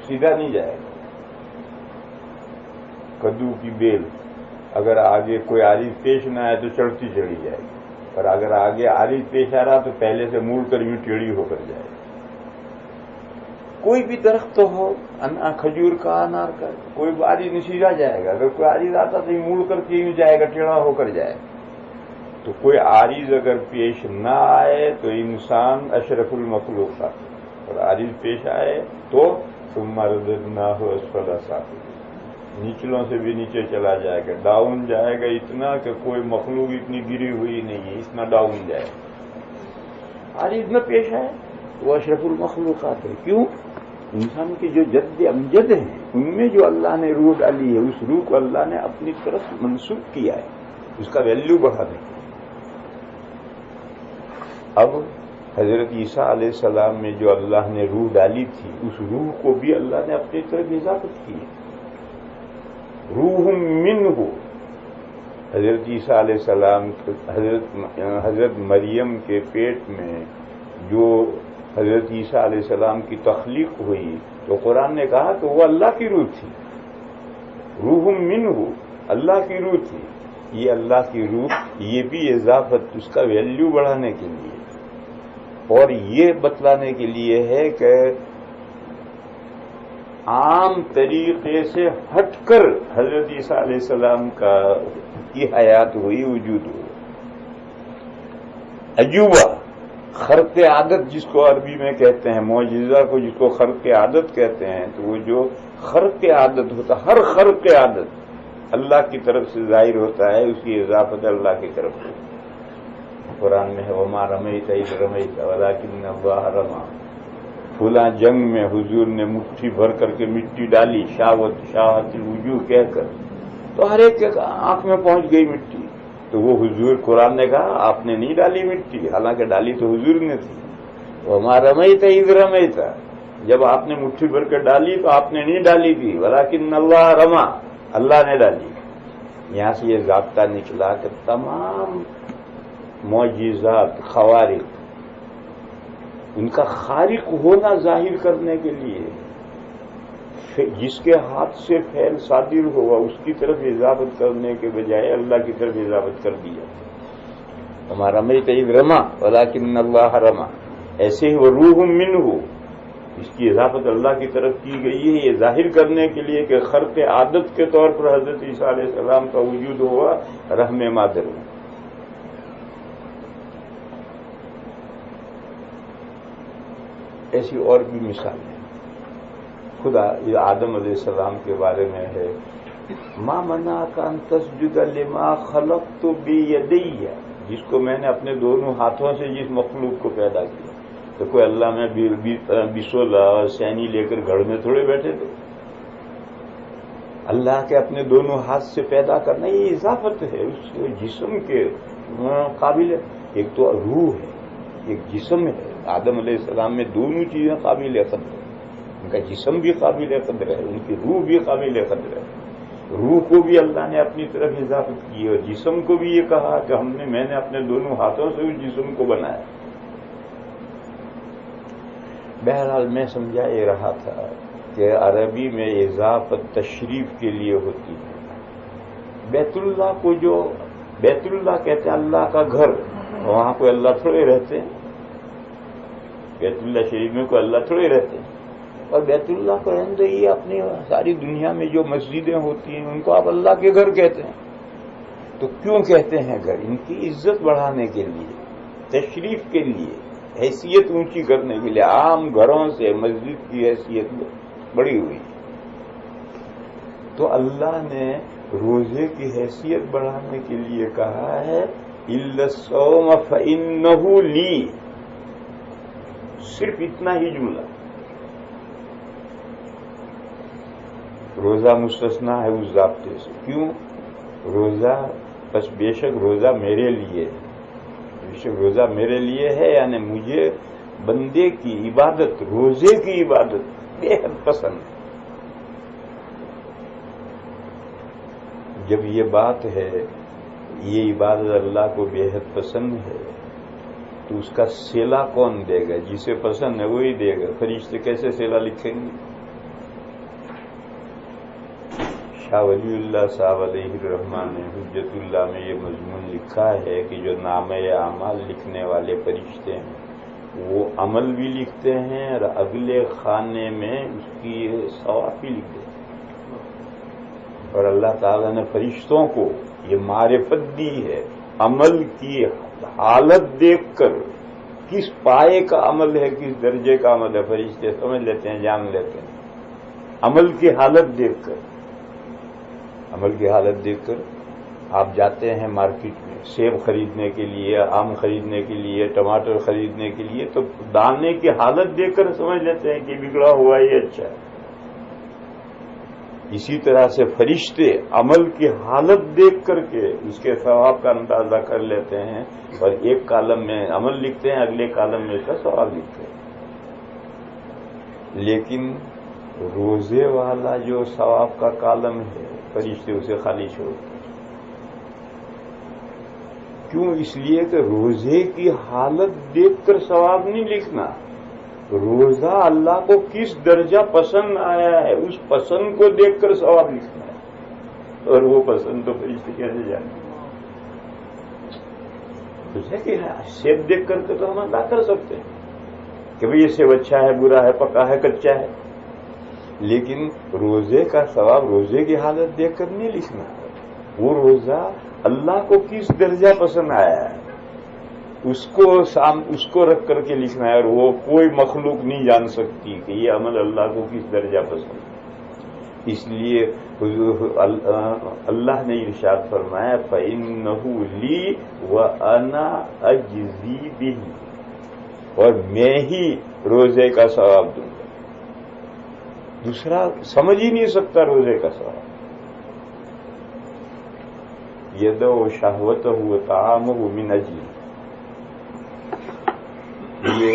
سیدھا نہیں جائے۔ کدو کی بیل اگر آگے کوئی عارض پیش نہ آئے تو چڑھتی چڑھی جائے گی، اور اگر آگے عارض پیش آ رہا تو پہلے سے موڑ کر یوں ٹیڑھی ہو کر جائے گی۔ کوئی بھی درخت ہو، کھجور کا، انار کا، کوئی عارض نہیں سیدھا جائے گا، اگر کوئی عارض آتا تو یوں موڑ کر کے یوں جائے گا، ٹیڑھا ہو کر جائے گا۔ تو کوئی عارض اگر پیش نہ آئے تو انسان اشرف المخلوقات، اور عارض پیش آئے تو ثم رددناہ اسفل سافلین، نیچلوں سے بھی نیچے چلا جائے گا، ڈاؤن جائے گا اتنا کہ کوئی مخلوق اتنی گری ہوئی نہیں ہے، اتنا ڈاؤن جائے گا۔ عارض نہ پیش آئے وہ اشرف المخلوقات ہے۔ کیوں؟ انسان کے جو جد امجد ہیں ان میں جو اللہ نے روح ڈالی ہے، اس روح کو اللہ نے اپنی طرف منسوب کیا ہے، اس کا ویلیو بڑھا دیں۔ اب حضرت عیسیٰ علیہ السلام میں جو اللہ نے روح ڈالی تھی، اس روح کو بھی اللہ نے اپنی طرف اضافت کی ہے۔ روح منہ، حضرت عیسیٰ علیہ السلام حضرت مریم کے پیٹ میں جو حضرت عیسیٰ علیہ السلام کی تخلیق ہوئی تو قرآن نے کہا کہ وہ اللہ کی روح تھی، روح منہ، اللہ کی روح تھی۔ یہ اللہ کی روح، یہ بھی اضافت اس کا ویلیو بڑھانے کے لیے اور یہ بتلانے کے لیے ہے کہ عام طریقے سے ہٹ کر حضرت عیسیٰ علیہ السلام کی حیات ہوئی، وجود ہوئی۔ عجوبہ، خرق عادت جس کو عربی میں کہتے ہیں، معجزہ کو جس کو خرق عادت کہتے ہیں، تو وہ جو خرق عادت ہوتا، ہر خرق عادت اللہ کی طرف سے ظاہر ہوتا ہے، اس کی اضافت اللہ کی طرف سے۔ قرآن میں ہے وما رمیت اذ رمیت ولکن اللہ رمی، فلاں جنگ میں حضور نے مٹھی بھر کر کے مٹی ڈالی، شاہت الوجوہ کہہ کر، تو ہر ایک کے آنکھ میں پہنچ گئی مٹی، تو وہ حضور، قرآن نے کہا آپ نے نہیں ڈالی مٹی، حالانکہ ڈالی تو حضور نے تھی۔ وما رمیت اذ رمیت، جب آپ نے مٹھی بھر کر ڈالی تو آپ نے نہیں ڈالی تھی، ولکن اللہ رمی، اللہ نے ڈالی۔ یہاں سے یہ ضابطہ نکلا کہ تمام معجزات، خوارق، ان کا خارق ہونا ظاہر کرنے کے لیے جس کے ہاتھ سے فعل صادر ہوا اس کی طرف اضافت کرنے کے بجائے اللہ کی طرف اضافت کر دیا۔ ہمارا رمیت اذ رمی ولکن اللہ رمی، ایسے ہی وہ روح منہ، اس کی اضافت اللہ کی طرف کی گئی ہے، یہ ظاہر کرنے کے لیے کہ خرق عادت کے طور پر حضرت عیسیٰ علیہ السلام کا وجود ہوا رحم مادر میں۔ ایسی اور بھی مثالیں خدا یہ آدم علیہ السلام کے بارے میں ہے، ما منعک ان تسجد لما خلقت بیدی، جس کو میں نے اپنے دونوں ہاتھوں سے جس مخلوق کو پیدا کیا۔ تو کوئی اللہ میں بسولہ اور سینی لے کر گھڑ میں تھوڑے بیٹھے تھے، اللہ کے اپنے دونوں ہاتھ سے پیدا کرنا یہ اضافت ہے اس جسم کے قابل. ایک تو روح ہے، ایک جسم ہے. آدم علیہ السلام میں دونوں چیزیں قابل قدر ہیں. ان کا جسم بھی قابل قدر ہے، ان کی روح بھی قابل قدر ہے. روح کو بھی اللہ نے اپنی طرف اضافت کی اور جسم کو بھی یہ کہا کہ میں نے اپنے دونوں ہاتھوں سے اس جسم کو بنایا. بہرحال میں سمجھا یہ رہا تھا کہ عربی میں اضافت تشریف کے لیے ہوتی ہے. بیت اللہ کو جو بیت اللہ کہتے ہیں اللہ کا گھر، وہاں کوئی اللہ تھوڑے رہتے ہیں. بیت اللہ شریف میں کوئی اللہ تھوڑے رہتے ہیں. اور بیت اللہ کو رہنے دئیے، اپنی ساری دنیا میں جو مسجدیں ہوتی ہیں ان کو آپ اللہ کے گھر کہتے ہیں. تو کیوں کہتے ہیں گھر؟ ان کی عزت بڑھانے کے لیے، تشریف کے لیے، حیثیت اونچی کرنے کے لیے. عام گھروں سے مسجد کی حیثیت بڑی ہوئی. تو اللہ نے روزے کی حیثیت بڑھانے کے لیے کہا ہے اِلَّا الصَّوْمَ فَإِنَّهُ لِي. صرف اتنا ہی جملہ. روزہ مستثنا ہے اس ضابطے سے. کیوں؟ روزہ بس بے شک روزہ میرے لیے ہے. بے شک روزہ میرے لیے ہے، یعنی مجھے بندے کی عبادت، روزے کی عبادت بے حد پسند ہے. جب یہ بات ہے، یہ عبادت اللہ کو بے حد پسند ہے، تو اس کا صلہ کون دے گا؟ جسے پسند ہے وہی دے گا. فرشتے کیسے صلہ لکھیں گے؟ شاہ ولی اللہ صاحب علیہ الرحمن نے حجت اللہ میں یہ مضمون لکھا ہے کہ جو نامہ اعمال لکھنے والے فرشتے ہیں وہ عمل بھی لکھتے ہیں اور اگلے خانے میں اس کی ثواب بھی لکھتے ہیں. اور اللہ تعالیٰ نے فرشتوں کو یہ معرفت دی ہے عمل کی حالت دیکھ کر. کس پائے کا عمل ہے، کس درجے کا عمل ہے، فرشتے سمجھ لیتے ہیں، جان لیتے ہیں. عمل کی حالت دیکھ کر، عمل کی حالت دیکھ کر آپ جاتے ہیں مارکیٹ میں سیب خریدنے کے لیے، آم خریدنے کے لیے، ٹماٹر خریدنے کے لیے، تو دانے کی حالت دیکھ کر سمجھ لیتے ہیں کہ بگڑا ہوا یہ اچھا ہے. اسی طرح سے فرشتے عمل کی حالت دیکھ کر کے اس کے ثواب کا اندازہ کر لیتے ہیں اور ایک کالم میں عمل لکھتے ہیں، اگلے کالم میں اس کا ثواب لکھتے ہیں. لیکن روزے والا جو ثواب کا کالم ہے فرشتے اسے خالی چھوڑتے ہیں. کیوں؟ اس لیے کہ روزے کی حالت دیکھ کر ثواب نہیں لکھنا. روزہ اللہ کو کس درجہ پسند آیا ہے اس پسند کو دیکھ کر ثواب لکھنا ہے. اور وہ پسند تو فرشتے کیسے جانے؟ کہ سیب دیکھ کر کے تو ہم ادا کر سکتے ہیں کہ بھئی یہ سیب اچھا ہے، برا ہے، پکا ہے، کچا ہے. لیکن روزے کا ثواب روزے کی حالت دیکھ کر نہیں لکھنا. وہ روزہ اللہ کو کس درجہ پسند آیا ہے اس کو رکھ کر کے لکھنا ہے. اور وہ کوئی مخلوق نہیں جان سکتی کہ یہ عمل اللہ کو کس درجہ پسند ہے. اس لیے اللہ نے ارشاد فرمایا فَإِنَّهُ لِي وَأَنَا أَجْزِي بِهِ، اور میں ہی روزے کا ثواب دوں گا. دوسرا سمجھ ہی نہیں سکتا روزے کا ثواب. يَدْعُ شَهْوَتَهُ وَطَعَامَهُ مِنْ أَجْلِهِ. یہ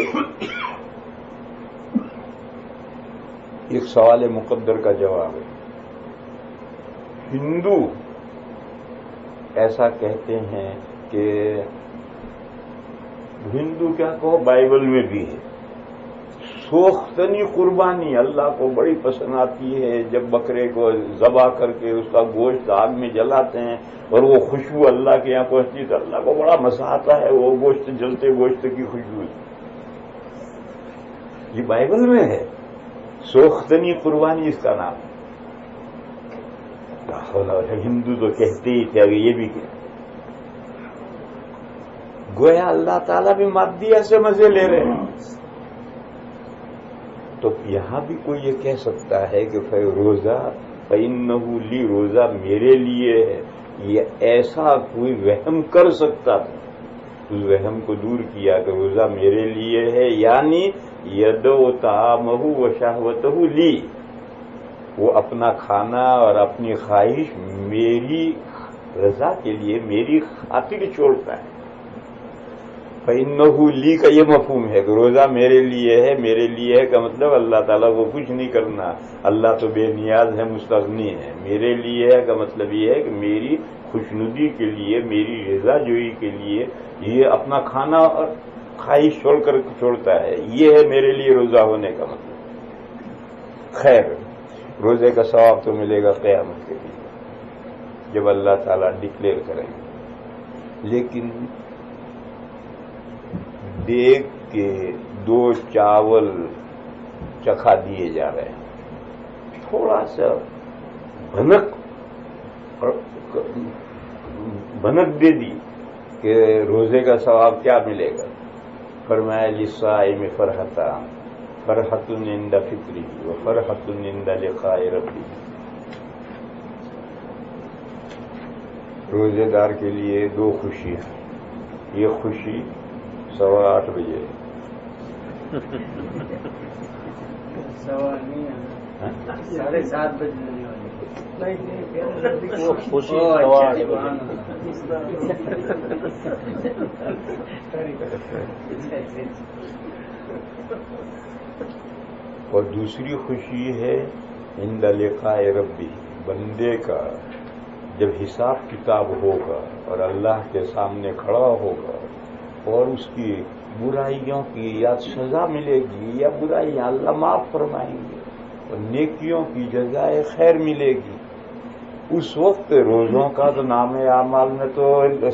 ایک سوال مقدر کا جواب ہے. ہندو ایسا کہتے ہیں کہ ہندو کیا کہو بائبل میں بھی ہے سوختنی قربانی اللہ کو بڑی پسند آتی ہے. جب بکرے کو ذبح کر کے اس کا گوشت آگ میں جلاتے ہیں اور وہ خوشبو اللہ کے یہاں پہنچتی تو اللہ کو بڑا مزہ آتا ہے وہ گوشت جلتے گوشت کی خوشبو. یہ بائبل میں ہے سوختنی قربانی اس کا نام ہے. ہندو تو کہتے ہی تھے، اگر یہ بھی کہ گویا اللہ تعالیٰ بھی مادیہ سے مزے لے رہے ہیں. تو یہاں بھی کوئی یہ کہہ سکتا ہے کہ روزہ فَإِنَّهُ لِي، روزہ میرے لیے ہے. یہ ایسا کوئی وہم کر سکتا تھا، اس وہم کو دور کیا کہ روزہ میرے لیے ہے، یعنی يَدْعُ طَعَامَهُ وَشَهْوَتَهُ لِي. وہ اپنا کھانا اور اپنی خواہش میری رضا کے لیے میری خاطر چھوڑتا ہے. فَإِنَّهُ لی کا یہ مفہوم ہے کہ روزہ میرے لیے ہے کا مطلب اللہ تعالیٰ کو کچھ نہیں کرنا. اللہ تو بے نیاز ہے، مستغنی ہے. میرے لیے ہے کا مطلب یہ ہے کہ میری خوشنودی کے لیے، میری رضا جوئی کے لیے یہ اپنا کھانا اور خواہش چھوڑتا ہے. یہ ہے میرے لیے روزہ ہونے کا مطلب. خیر، روزے کا ثواب تو ملے گا قیامت کے دن جب اللہ تعالیٰ ڈکلیئر کریں گے. لیکن دیکھ کے 2 چاول چکھا دیے جا رہے ہیں، تھوڑا سا بھنک دے دی کہ روزے کا ثواب کیا ملے گا. فرمایا للصائم فرحتان، فرحۃ عند فطرہ وفرحۃ عند لقاء ربہ. روزے دار کے لیے 2 خوشیاں. یہ خوشی 8:15 بجے 7:30 بجے خوشی اور دوسری خوشی ہے عند لقاء ربہ، بندے کا جب حساب کتاب ہوگا اور اللہ کے سامنے کھڑا ہوگا اور اس کی برائیوں کی یا سزا ملے گی یا برائیاں اللہ معاف فرمائیں گے اور نیکیوں کی جزائے خیر ملے گی. اس وقت روزوں کا تو نام اعمال میں تو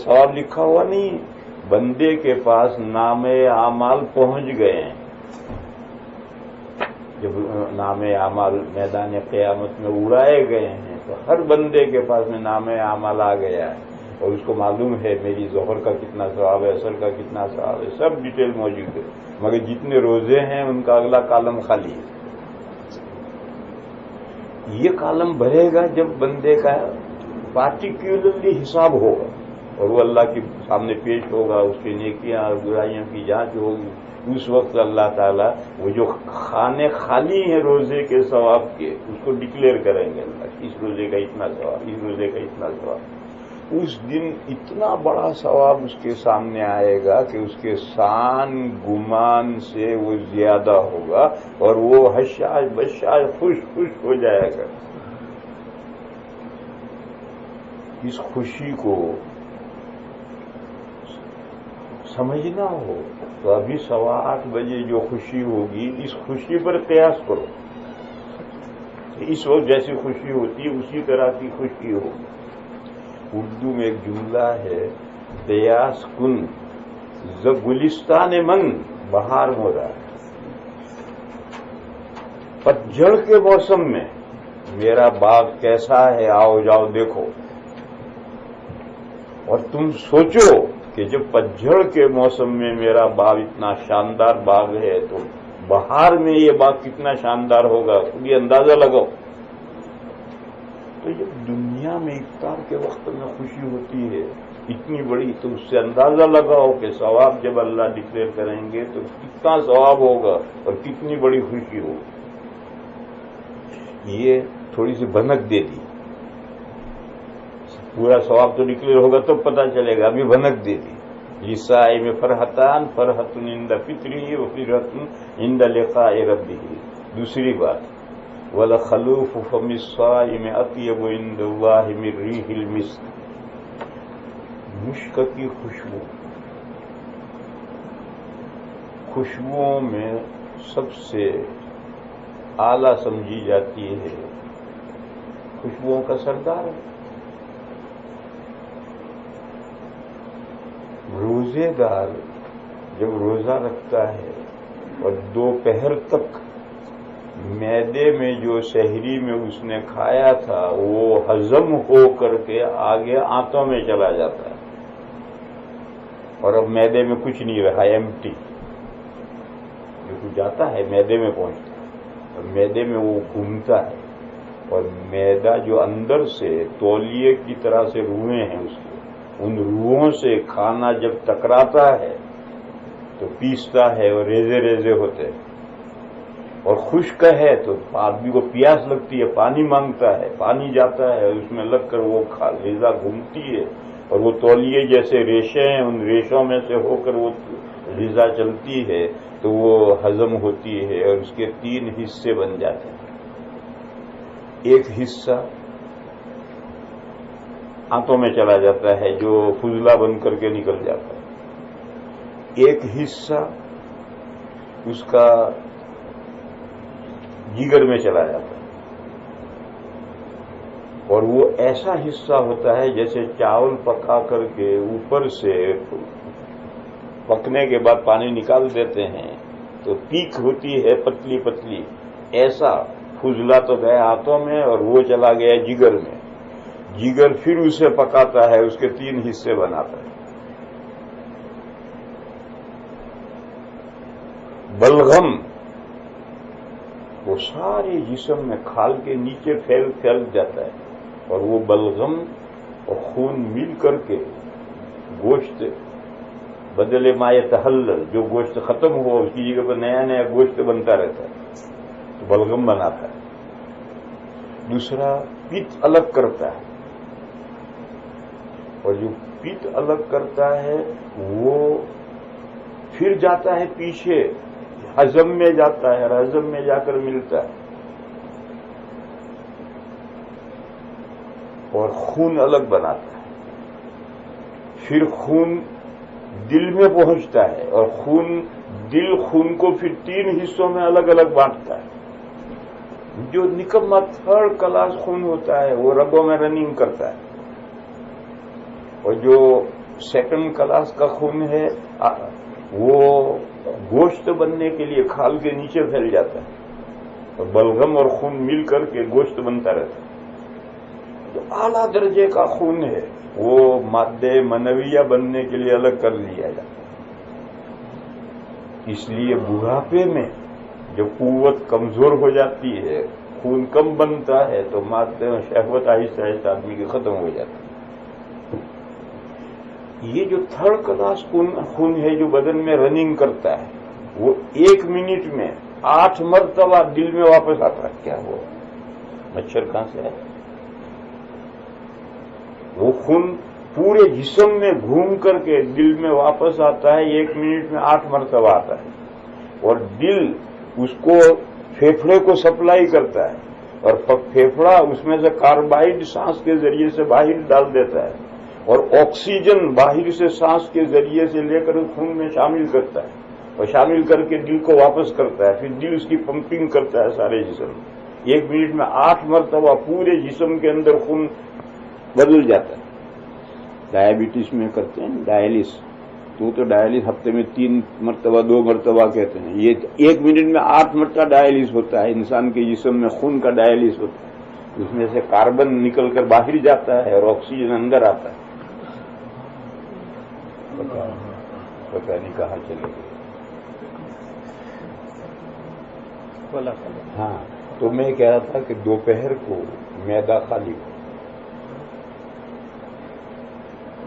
ثواب لکھا ہوا نہیں. بندے کے پاس نام اعمال پہنچ گئے ہیں. جب نام اعمال میدان قیامت میں اڑائے گئے ہیں تو ہر بندے کے پاس میں نام اعمال آ گیا ہے اور اس کو معلوم ہے میری ظہر کا کتنا ثواب ہے، عصر کا کتنا ثواب ہے، سب ڈیٹیل موجود ہے. مگر جتنے روزے ہیں ان کا اگلا کالم خالی ہے. یہ کالم بھرے گا جب بندے کا پارٹیکولرلی حساب ہوگا اور وہ اللہ کے سامنے پیش ہوگا، اس کی نیکیاں اور برائیوں کی جانچ ہوگی. اس وقت اللہ تعالیٰ وہ جو خانے خالی ہیں روزے کے ثواب کے اس کو ڈکلیئر کریں گے. اللہ اس روزے کا اتنا ثواب، اس روزے کا اتنا ثواب. اس دن اتنا بڑا ثواب اس کے سامنے آئے گا کہ اس کے شان گمان سے وہ زیادہ ہوگا اور وہ حشاش بشاش خوش ہو جائے گا. اس خوشی کو سمجھنا ہو تو ابھی 8:15 بجے جو خوشی ہوگی اس خوشی پر قیاس کرو. اس وقت جیسی خوشی ہوتی ہے اسی طرح کی خوشی ہوگی. اردو میں ایک جملہ ہے، دیاس کن ز گلستان من بہار مورا. پتجھڑ کے موسم میں میرا باغ کیسا ہے آؤ جاؤ دیکھو. اور تم سوچو کہ جب پتجھڑ کے موسم میں میرا باغ اتنا شاندار باغ ہے تو بہار میں یہ باغ کتنا شاندار ہوگا، خود یہ اندازہ لگاؤ. تو جب دنیا میں افطار کے وقت میں خوشی ہوتی ہے اتنی بڑی، تو اس سے اندازہ لگاؤ کہ ثواب جب اللہ ڈکلیئر کریں گے تو کتنا ثواب ہوگا اور کتنی بڑی خوشی ہوگی. یہ تھوڑی سی بھنک دے دی. پورا ثواب تو ڈکلیئر ہوگا تب پتہ چلے گا، ابھی بھنک دے دی. للصائم فرحتان، فرحۃ عند فطرہ وفرحۃ عند لقاء ربہ. دوسری بات، وَلَخَلُوفُ فَمِ الصَّائِمِ أَطْيَبُ عِندَ اللَّهِ مِن رِّيحِ الْمِسْكِ. مشک کی خوشبوؤں میں سب سے اعلیٰ سمجھی جاتی ہے، خوشبوؤں کا سردار ہے. روزے دار جب روزہ رکھتا ہے اور دوپہر تک معدے میں جو سحری میں اس نے کھایا تھا وہ ہضم ہو کر کے آگے آنتوں میں چلا جاتا ہے اور اب معدے میں کچھ نہیں رہا، ایمٹی. جو کچھ جاتا ہے معدے میں پہنچتا ہے اور معدے میں وہ گھومتا ہے اور معدہ جو اندر سے تولیے کی طرح سے روئیں ہیں اس کے، ان روحوں سے کھانا جب ٹکراتا ہے تو پیستا ہے اور ریزے ریزے ہوتے ہیں. اور خشک ہے تو آدمی کو پیاس لگتی ہے، پانی مانگتا ہے، پانی جاتا ہے اس میں لگ کر وہ غذا گھومتی ہے، اور وہ تولیے جیسے ریشے ہیں، ان ریشوں میں سے ہو کر وہ غذا چلتی ہے تو وہ ہضم ہوتی ہے، اور اس کے 3 حصے بن جاتے ہیں۔ ایک حصہ آنتوں میں چلا جاتا ہے جو فضلہ بن کر کے نکل جاتا ہے، ایک حصہ اس کا جگر میں چلا جاتا ہے، اور وہ ایسا حصہ ہوتا ہے جیسے چاول پکا کر کے اوپر سے پکنے کے بعد پانی نکال دیتے ہیں تو پیک ہوتی ہے پتلی پتلی، ایسا فضلہ تو گیا ہاتھوں میں اور وہ چلا گیا جگر میں، جگر پھر اسے پکاتا ہے، اس کے 3 حصے بناتا ہے۔ بلغم وہ سارے جسم میں کھال کے نیچے پھیل جاتا ہے، اور وہ بلغم اور خون مل کر کے گوشت بدلے ما یتحلل، جو گوشت ختم ہوا اس کی جگہ پر نیا نیا گوشت بنتا رہتا ہے، تو بلغم بناتا ہے۔ دوسرا پت الگ کرتا ہے، اور جو پت الگ کرتا ہے وہ پھر جاتا ہے پیچھے ہضم میں جاتا ہے، اور ہضم میں جا کر ملتا ہے، اور خون الگ بناتا ہے، پھر خون دل میں پہنچتا ہے، اور دل خون کو پھر 3 حصوں میں الگ الگ بانٹتا ہے۔ جو نکما 3rd کلاس خون ہوتا ہے وہ رگوں میں رننگ کرتا ہے، اور جو 2nd کلاس کا خون ہے وہ گوشت بننے کے لیے کھال کے نیچے پھیل جاتا ہے، اور بلغم اور خون مل کر کے گوشت بنتا رہتا ہے۔ جو اعلیٰ درجے کا خون ہے وہ مادے منویہ بننے کے لیے الگ کر لیا جاتا ہے۔ اس لیے بڑھاپے میں جب قوت کمزور ہو جاتی ہے، خون کم بنتا ہے، تو مادے میں شہوت آہستہ آہستہ آدمی کی ختم ہو جاتی ہے۔ یہ جو 3rd کلاس خون ہے جو بدن میں رننگ کرتا ہے وہ 1 منٹ میں 8 مرتبہ دل میں واپس آتا ہے۔ کیا ہوا؟ مچھر کہاں سے آیا؟ وہ خون پورے جسم میں گھوم کر کے دل میں واپس آتا ہے، 1 منٹ میں 8 مرتبہ آتا ہے، اور دل اس کو پھیپھڑے کو سپلائی کرتا ہے، اور پھیپھڑا اس میں سے کاربائڈ سانس کے ذریعے سے باہر ڈال دیتا ہے، اور آکسیجن باہر سے سانس کے ذریعے سے لے کر خون میں شامل کرتا ہے، اور شامل کر کے دل کو واپس کرتا ہے، پھر دل اس کی پمپنگ کرتا ہے سارے جسم میں۔ 1 منٹ میں 8 مرتبہ پورے جسم کے اندر خون بدل جاتا ہے۔ ڈائبٹیز میں کرتے ہیں ڈائلس، تو ڈائلس ہفتے میں 3 مرتبہ 2 مرتبہ کہتے ہیں، یہ 1 منٹ میں 8 مرتبہ ڈائلس ہوتا ہے۔ انسان کے جسم میں خون کا ڈائلس ہوتا ہے، اس میں سے کاربن نکل کر باہر جاتا ہے اور آکسیجن اندر آتا ہے۔ پتہ نہیں کہاں چلے گئے۔ ہاں، تو میں کہہ رہا تھا کہ دوپہر کو معدہ خالی ہو،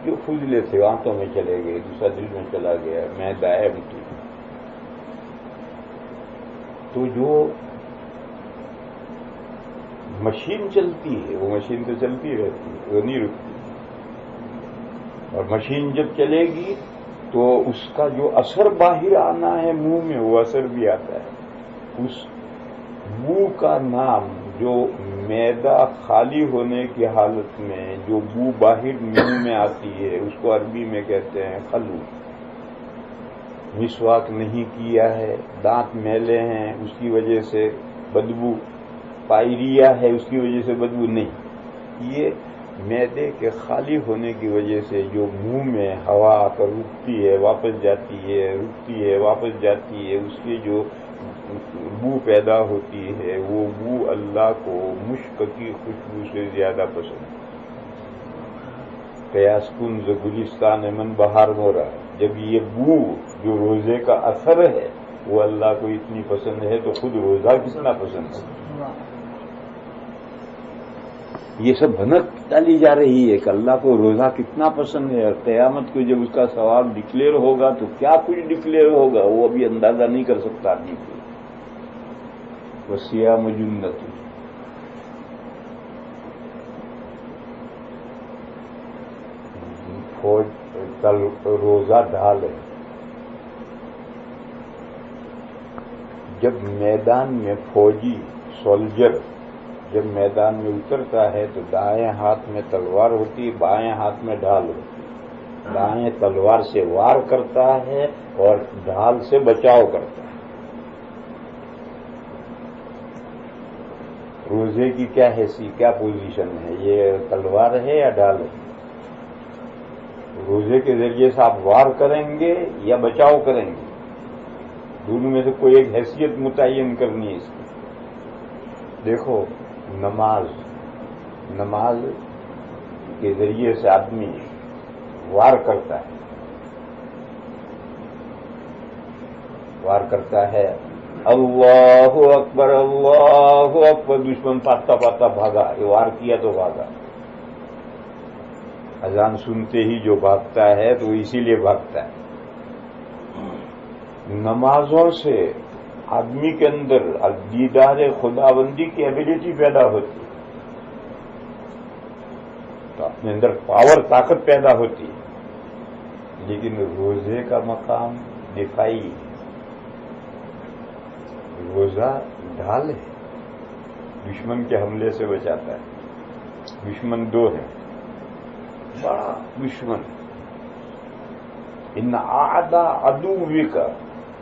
جو فضلے تھے آنتوں میں چلے گئے، دوسرا دل میں چلا گیا، معدہ ایمٹی، تو جو مشین چلتی ہے وہ مشین تو چلتی رہتی ہے، وہ نہیں رکتی، اور مشین جب چلے گی تو اس کا جو اثر باہر آنا ہے منہ میں وہ اثر بھی آتا ہے۔ اس بو کا نام جو معدہ خالی ہونے کی حالت میں جو بو باہر منہ میں آتی ہے اس کو عربی میں کہتے ہیں خلو۔ مسواک نہیں کیا ہے، دانت میلے ہیں، اس کی وجہ سے بدبو، پائریا ہے اس کی وجہ سے بدبو نہیں، یہ معدے کے خالی ہونے کی وجہ سے جو منہ میں ہوا آ کر رکتی ہے واپس جاتی ہے، رکتی ہے واپس جاتی ہے، اس کی جو بو پیدا ہوتی ہے وہ بو اللہ کو مشک کی خوشبو سے زیادہ پسند ہے۔ قیاس کن ز گلستان من بہار مورا، جب یہ بو جو روزے کا اثر ہے وہ اللہ کو اتنی پسند ہے تو خود روزہ کتنا پسند ہے۔ یہ سب بھنک ڈالی جا رہی ہے کہ اللہ کو روزہ کتنا پسند ہے، اور قیامت کو جب اس کا ثواب ڈکلیئر ہوگا تو کیا کچھ ڈکلیئر ہوگا وہ ابھی اندازہ نہیں کر سکتا آدمی کو۔ والصيام جنة. روزہ ڈھال ہے. جب میدان میں فوجی سولجر جب میدان میں اترتا ہے تو دائیں ہاتھ میں تلوار ہوتی ہے، بائیں ہاتھ میں ڈھال ہوتی ہے. دائیں تلوار سے وار کرتا ہے اور ڈھال سے بچاؤ کرتا ہے. روزے کی کیا حیثیت، کیا پوزیشن ہے؟ یہ تلوار ہے یا ڈھال ہے؟ روزے کے ذریعے سے آپ وار کریں گے یا بچاؤ کریں گے؟ دونوں میں سے کوئی ایک حیثیت متعین کرنی ہے اس کی. دیکھو نماز کے ذریعے سے آدمی وار کرتا ہے. اللہ اکبر اللہ اکبر، دشمن پاتا پاتا بھاگا، یہ وار کیا تو بھاگا. اذان سنتے ہی جو بھاگتا ہے تو اسی لیے بھاگتا ہے. نمازوں سے آدمی کے اندر دیدار خداوندی کی ایبلٹی پیدا ہوتی ہے، تو اپنے اندر پاور، طاقت پیدا ہوتی ہے. لیکن روزے کا مقام دفاعی. روزہ ڈھال ہے، دشمن کے حملے سے بچاتا ہے. دشمن دو ہیں، بڑا دشمن. ان اعداء عدوک،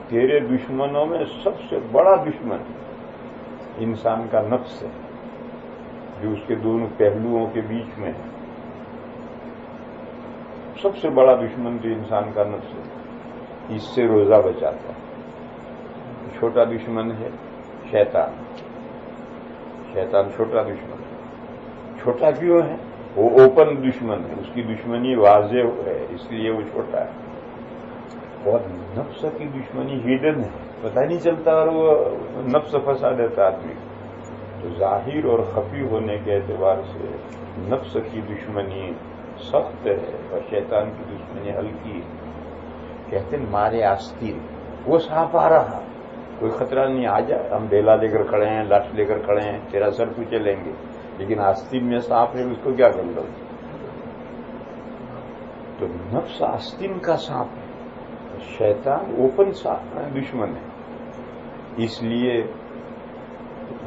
تیرے دشمنوں میں سب سے بڑا دشمن انسان کا نفس ہے، جو اس کے دونوں پہلوؤں کے بیچ میں ہے. سب سے بڑا دشمن جو انسان کا نفس ہے، اس سے روزہ بچاتا ہے. چھوٹا دشمن ہے شیطان. شیطان چھوٹا دشمن ہے. چھوٹا کیوں ہے؟ وہ اوپن دشمن ہے، اس کی دشمنی واضح ہے، اس لیے وہ چھوٹا ہے. اور نفس کی دشمنی ہیڈن ہے، پتہ نہیں چلتا، اور وہ نفس پھنسا دیتا آدمی. تو ظاہر اور خفی ہونے کے اعتبار سے نفس کی دشمنی سخت ہے اور شیطان کی دشمنی ہلکی ہے. کہتے ہیں مارے آستین، وہ سانپ آ رہا، کوئی خطرہ نہیں، آ جائے، ہم ڈیلا لے کر کھڑے ہیں، لاٹھ لے کر کھڑے ہیں، تیرا سر کچلیں لیں گے. لیکن آستین میں سانپ ہے، اس کو کیا کر لو؟ تو نفس آستین کا سانپ ہے، شیطان اوپن دشمن ہے. اس لیے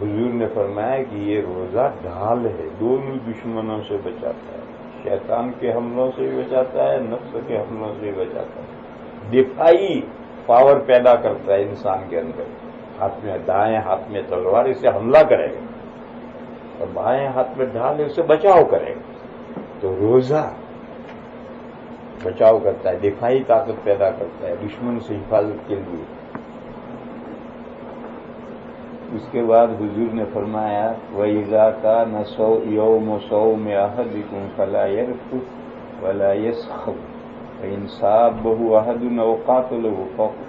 حضور نے فرمایا کہ یہ روزہ ڈھال ہے، دونوں دشمنوں سے بچاتا ہے. شیطان کے حملوں سے بھی بچاتا ہے، نفس کے حملوں سے بھی بچاتا ہے. دفاعی پاور پیدا کرتا ہے انسان کے اندر. ہاتھ میں دائیں ہاتھ میں تلوار، اس سے حملہ کرے گا، اور بائیں ہاتھ میں ڈھال اس سے بچاؤ کرے گا. تو روزہ بچاؤ کرتا ہے، دفاعی طاقت پیدا کرتا ہے دشمن سے حفاظت کے لیے. اس کے بعد حضور نے فرمایا وَإِذَا كَانَ يَوْمُ صَوْمِ أَحَدِكُمْ فَلَا يَرْفُثْ وَلَا يَسْخَبْ فَإِنْ صَابَهُ أَحَدٌ أَوْ قَاتَلَهُ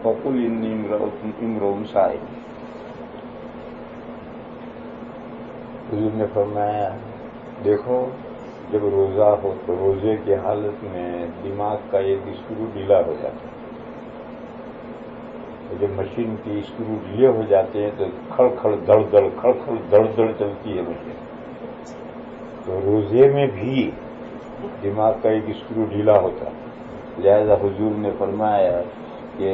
فَقُلْ إِنِّي امْرُؤٌ صَائِمٌ. حضور نے فرمایا دیکھو، جب روزہ ہو تو روزے کی حالت میں دماغ کا ایک اسکرو ڈھیلا ہو جاتا ہے. جب مشین کی اسکرو ڈھیلے ہو جاتے ہیں تو کھڑ کھڑ دڑ دڑ کھڑ کھڑ دڑ دڑ چلتی ہے مشین. تو روزے میں بھی دماغ کا ایک اسکرو ڈھیلا ہوتا ہے. لہذا حضور نے فرمایا کہ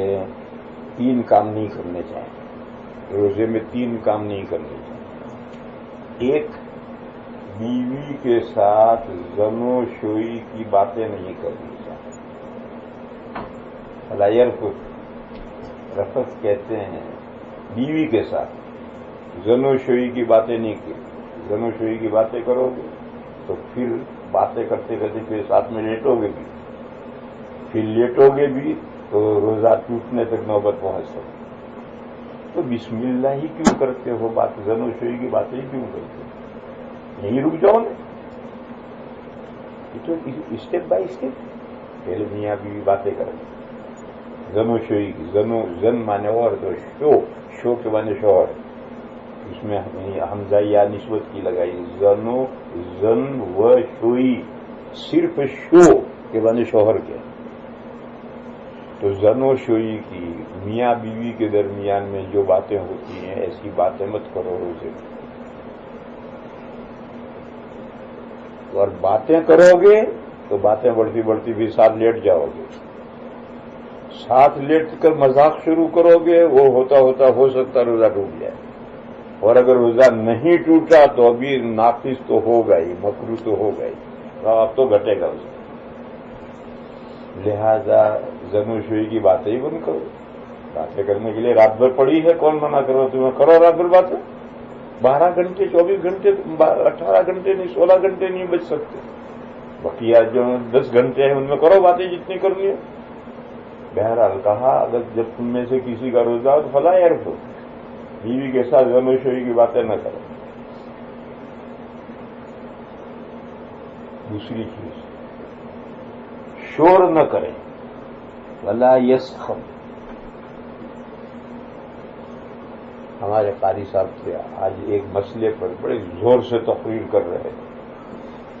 3 کام نہیں کرنے چاہیے روزے میں. 3 کام نہیں کرنے چاہیے. ایک، بیوی کے ساتھ زنو شوئی کی باتیں نہیں کرنی چاہیے. فلا یرفث، رفث کہتے ہیں بیوی کے ساتھ زنو شوئی کی باتیں نہیں کی. زنو شوئی کی باتیں کرو گے تو پھر باتیں کرتے کرتے پھر ساتھ میں لیٹو گے بھی، پھر لیٹو گے بھی تو روزہ ٹوٹنے تک نوبت پہنچ سکے. تو بسم اللہ ہی کیوں کرتے ہو؟ بات زنو شوئی کی باتیں ہی کیوں کرتے ہو؟ یہیں رک جاؤ نا. تو اسٹیپ بائی اسٹیپ پہلے میاں بیوی باتیں کریں. زنو شوئی کی، زن مانے اور تو شو کے مانے شوہر، اس میں حمزہ یا نسبت کی لگائی. زن و شوئی، صرف شو کے مانے شوہر کے. تو زن و شوئی کی، میاں بیوی کے درمیان میں جو باتیں ہوتی ہیں ایسی باتیں مت کرو روزے میں. اور باتیں کرو گے تو باتیں بڑھتی بڑھتی بھی ساتھ لیٹ جاؤ گے. ساتھ لیٹ کر مذاق شروع کرو گے وہ ہوتا ہوتا ہو سکتا روزہ ٹوٹ جائے. اور اگر روزہ نہیں ٹوٹا تو ابھی ناقص تو ہوگا ہی, مکروہ تو ہوگا ہی, اب تو گھٹے گا اسے. لہذا زنوشوئی کی باتیں ہی بند کرو. باتیں کرنے کے لیے رات بھر پڑی ہے, کون منع کرو تمہیں, کرو رات بھر باتیں. 12 گھنٹے 24 گھنٹے 18 گھنٹے نہیں 16 گھنٹے نہیں بچ سکتے. بقیہ جو 10 گھنٹے ہیں ان میں کرو باتیں جتنی کرنی ہے. بہرحال کہا اگر جب تم میں سے کسی کا روزہ ہو تو فلا یرفث, بیوی کے ساتھ زنوشوئی کی باتیں نہ کرو. دوسری چیز شور نہ کریں. ولا یسخب. ہمارے قاری صاحب تھے آج ایک مسئلے پر بڑے زور سے تقریر کر رہے تھے,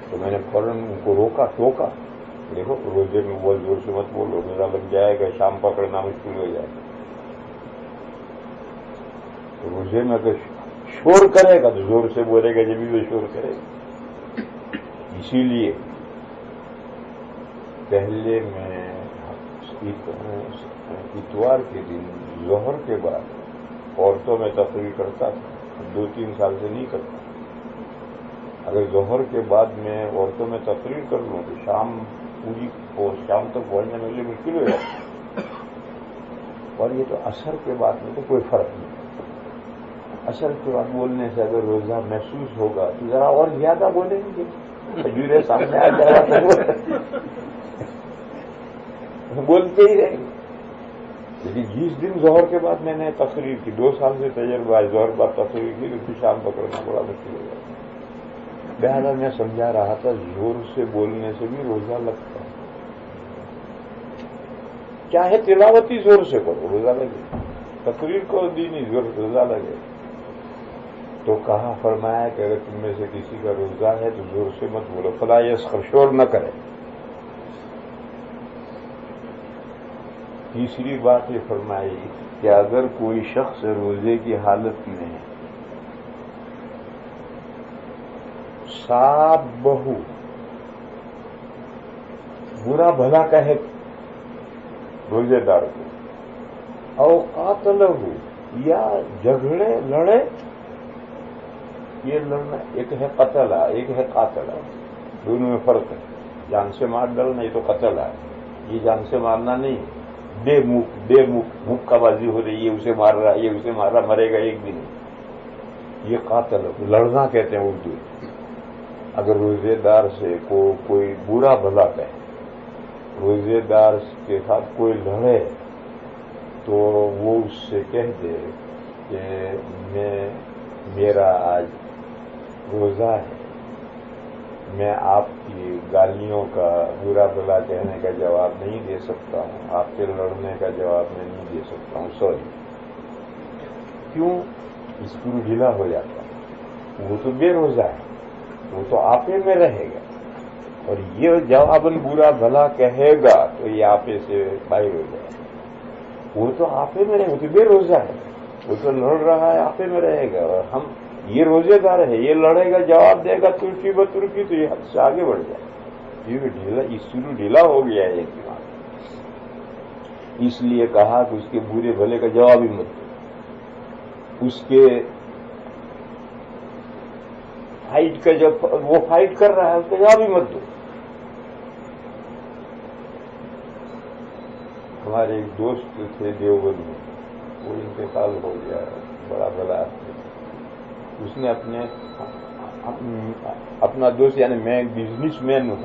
تو میں نے فوراً ان کو روکا ٹوکا. دیکھو روزے میں بہت زور سے مت بولو, میرا لگ جائے گا, شام پکڑنا مشکل ہو جائے گا. روزے میں اگر شور کرے گا تو زور سے بولے گا, جب بھی وہ شور کرے گا. اسی لیے پہلے میں اتوار کے دن ظہر کے بعد عورتوں میں تقریر کرتا تھا, 2-3 سال سے نہیں کرتا. اگر ظہر کے بعد میں عورتوں میں تقریر کر لوں تو شام تک پہنچنے میں لیے مشکل ہو جائے. اور یہ تو عصر کے بعد میں تو کوئی فرق نہیں. عصر کے بعد بولنے سے اگر روزہ محسوس ہوگا تو ذرا اور زیادہ بولیں گے, کھجورے سامنے آ جائے تو بولتے ہی رہیں گے. لیکن جس دن ظہر کے بعد میں نے تقریر کی, 2 سال سے تجربہ ہے, ظہر بعد تقریر کی تو پھر شام پکڑنا بڑا مشکل ہو جائے. بہرحال میں سمجھا رہا تھا زور سے بولنے سے بھی روزہ لگتا ہے. چاہے تلاوتی زور سے کرو روزہ لگے, تقریر کو دینی روزہ لگے. تو کہا فرمایا کہ اگر تم میں سے کسی کا روزہ ہے تو زور سے مت بولو, فلا یسخر, شور نہ کرے. تیسری بات یہ فرمائی کہ اگر کوئی شخص روزے کی حالت میں صاحب بہو برا بھلا کہے روزے دار کو, او قاتل ہو یا جھگڑے لڑے. یہ لڑنا ایک ہے قتل, ایک ہے قاتل, دونوں میں فرق ہے. جان سے مار ڈالنا یہ تو قتل ہے, یہ جان سے مارنا نہیں. بے مکہ بازی ہو رہی ہے, اسے مار رہا, یہ اسے مار رہا, مرے گا ایک دن. یہ قاتل لڑنا کہتے ہیں اردو. اگر روزے دار سے کوئی برا بھلا کہے, روزے دار کے ساتھ کوئی لڑے تو وہ اس سے کہہ دے کہ میرا آج روزہ ہے, میں آپ کی گالیوں کا برا بھلا کہنے کا جواب نہیں دے سکتا ہوں, آپ کے لڑنے کا جواب میں نہیں دے سکتا ہوں, سوری. کیوں؟ اسکول ڈھیلا ہو جاتا ہے. وہ تو بے روزہ ہے, وہ تو آپے میں رہے گا, اور یہ جواباً برا بھلا کہے گا تو یہ آپے سے باہر ہو جائے گا. وہ تو آپے میں رہے, وہ تو بے روزہ ہے, وہ تو لڑ رہا ہے, آپے میں رہے گا. اور ہم یہ روزے دار ہے, یہ لڑے گا, جواب دے گا ترکی بترکی, تو یہ حد سے آگے بڑھ جائے. یہ ڈھیلا شروع ڈھیلا ہو گیا ہے ایک بات. اس لیے کہا کہ اس کے برے بھلے کا جواب ہی مت دو. اس کے فائٹ کا جب وہ فائٹ کر رہا ہے اس کا جواب ہی مت دو. ہمارے ایک دوست تھے دیوبند میں, وہ انتقال ہو گیا, بڑا بھلا آدمی. اس نے اپنا دوست, یعنی میں بزنس مین ہوں,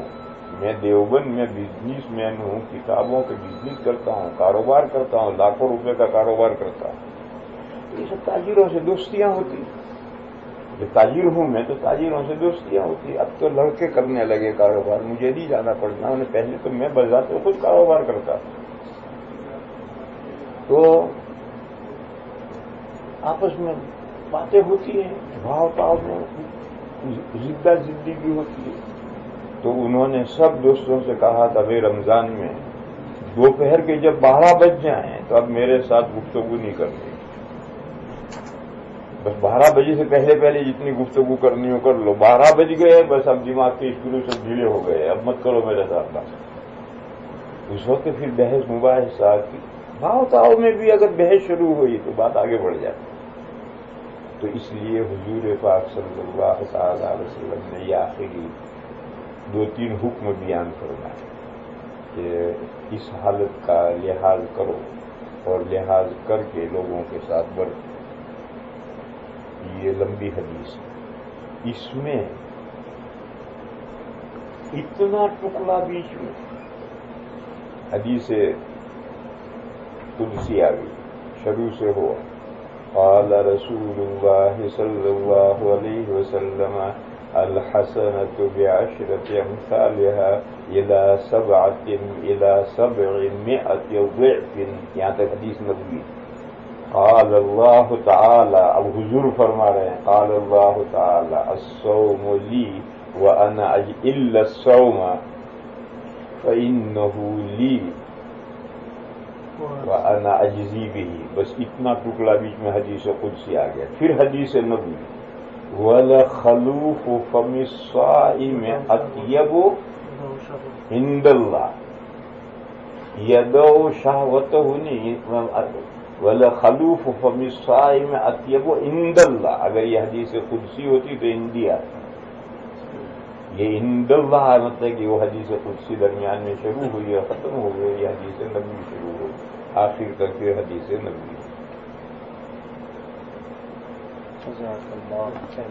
میں دیوبند میں بزنس مین ہوں, کتابوں کے بزنس کرتا ہوں, کاروبار کرتا ہوں, لاکھوں روپے کا کاروبار کرتا ہوں. یہ سب تاجروں سے دوستیاں ہوتی. جو تاجر ہوں میں تو تاجروں سے دوستیاں ہوتی. اب تو لڑکے کرنے لگے کاروبار, مجھے نہیں جانا پڑتا. انہیں پہلے تو میں بذات خود کاروبار کرتا تھا. تو آپس میں باتیں ہوتی ہیں, بھاؤ تاؤ میں زدہ زدگی ہوتی ہے. تو انہوں نے سب دوستوں سے کہا تھا بھائی رمضان میں دوپہر کے جب 12 بج جائیں تو اب میرے ساتھ گفتگو نہیں کرنی، بس 12 بجے سے پہلے پہلے جتنی گفتگو کرنی ہو کر لو، 12 بج گئے بس اب دماغ کے اسکرو سے ڈھیلے ہو گئے، اب مت کرو میرے ساتھ بات۔ اس وقت پھر بحث مباحثہ کی بھاؤ میں بھی اگر بحث شروع ہوئی تو بات آگے بڑھ جاتی۔ تو اس لیے حضور پاک صلی اللہ تعالی علیہ وسلم نے یہ آخری 2-3 حکم بیان فرمائے کہ اس حالت کا لحاظ کرو اور لحاظ کر کے لوگوں کے ساتھ برتو۔ یہ لمبی حدیث ہے، اس میں اتنا ٹکڑا بیچ میں حدیث قدسی آ گئی، شروع سے ہوا قال رسول اللہ صلی اللہ علیہ وسلم الحسنة بعشرة أمثالها إلى 700 ضعف، یہاں تک حدیث نبوی۔ قال اللہ تعالی، اب حضور فرما رہے ہیں قال اللہ تعالی الصوم لی وأنا إلا الصوم فإنه لي وأنا أجزي به۔ بس اتنا ٹکڑا بیچ میں حدیث قدسی آ گیا۔ پھر حدیث نبوی وَلَخَلُوفُ فَمِ الصَّائِمِ أَطْيَبُ عِندَ اللَّهِ، يَدْعُو شَهْوَتَهُ نہیں، وَلَخَلُوفُ فَمِ الصَّائِمِ أَطْيَبُ عِندَ اللَّهِ، اگر یہ حدیث قدسی ہوتی تو اندیا، یہ عند اللہ مطلب کہ وہ حدیث قدسی درمیان میں شروع ہوئی اور ختم ہو گئی، یہ حدیث نبوی شروع ہوئی، آخر تک پھر حدیث نبوی۔ جزاک اللہ خیر۔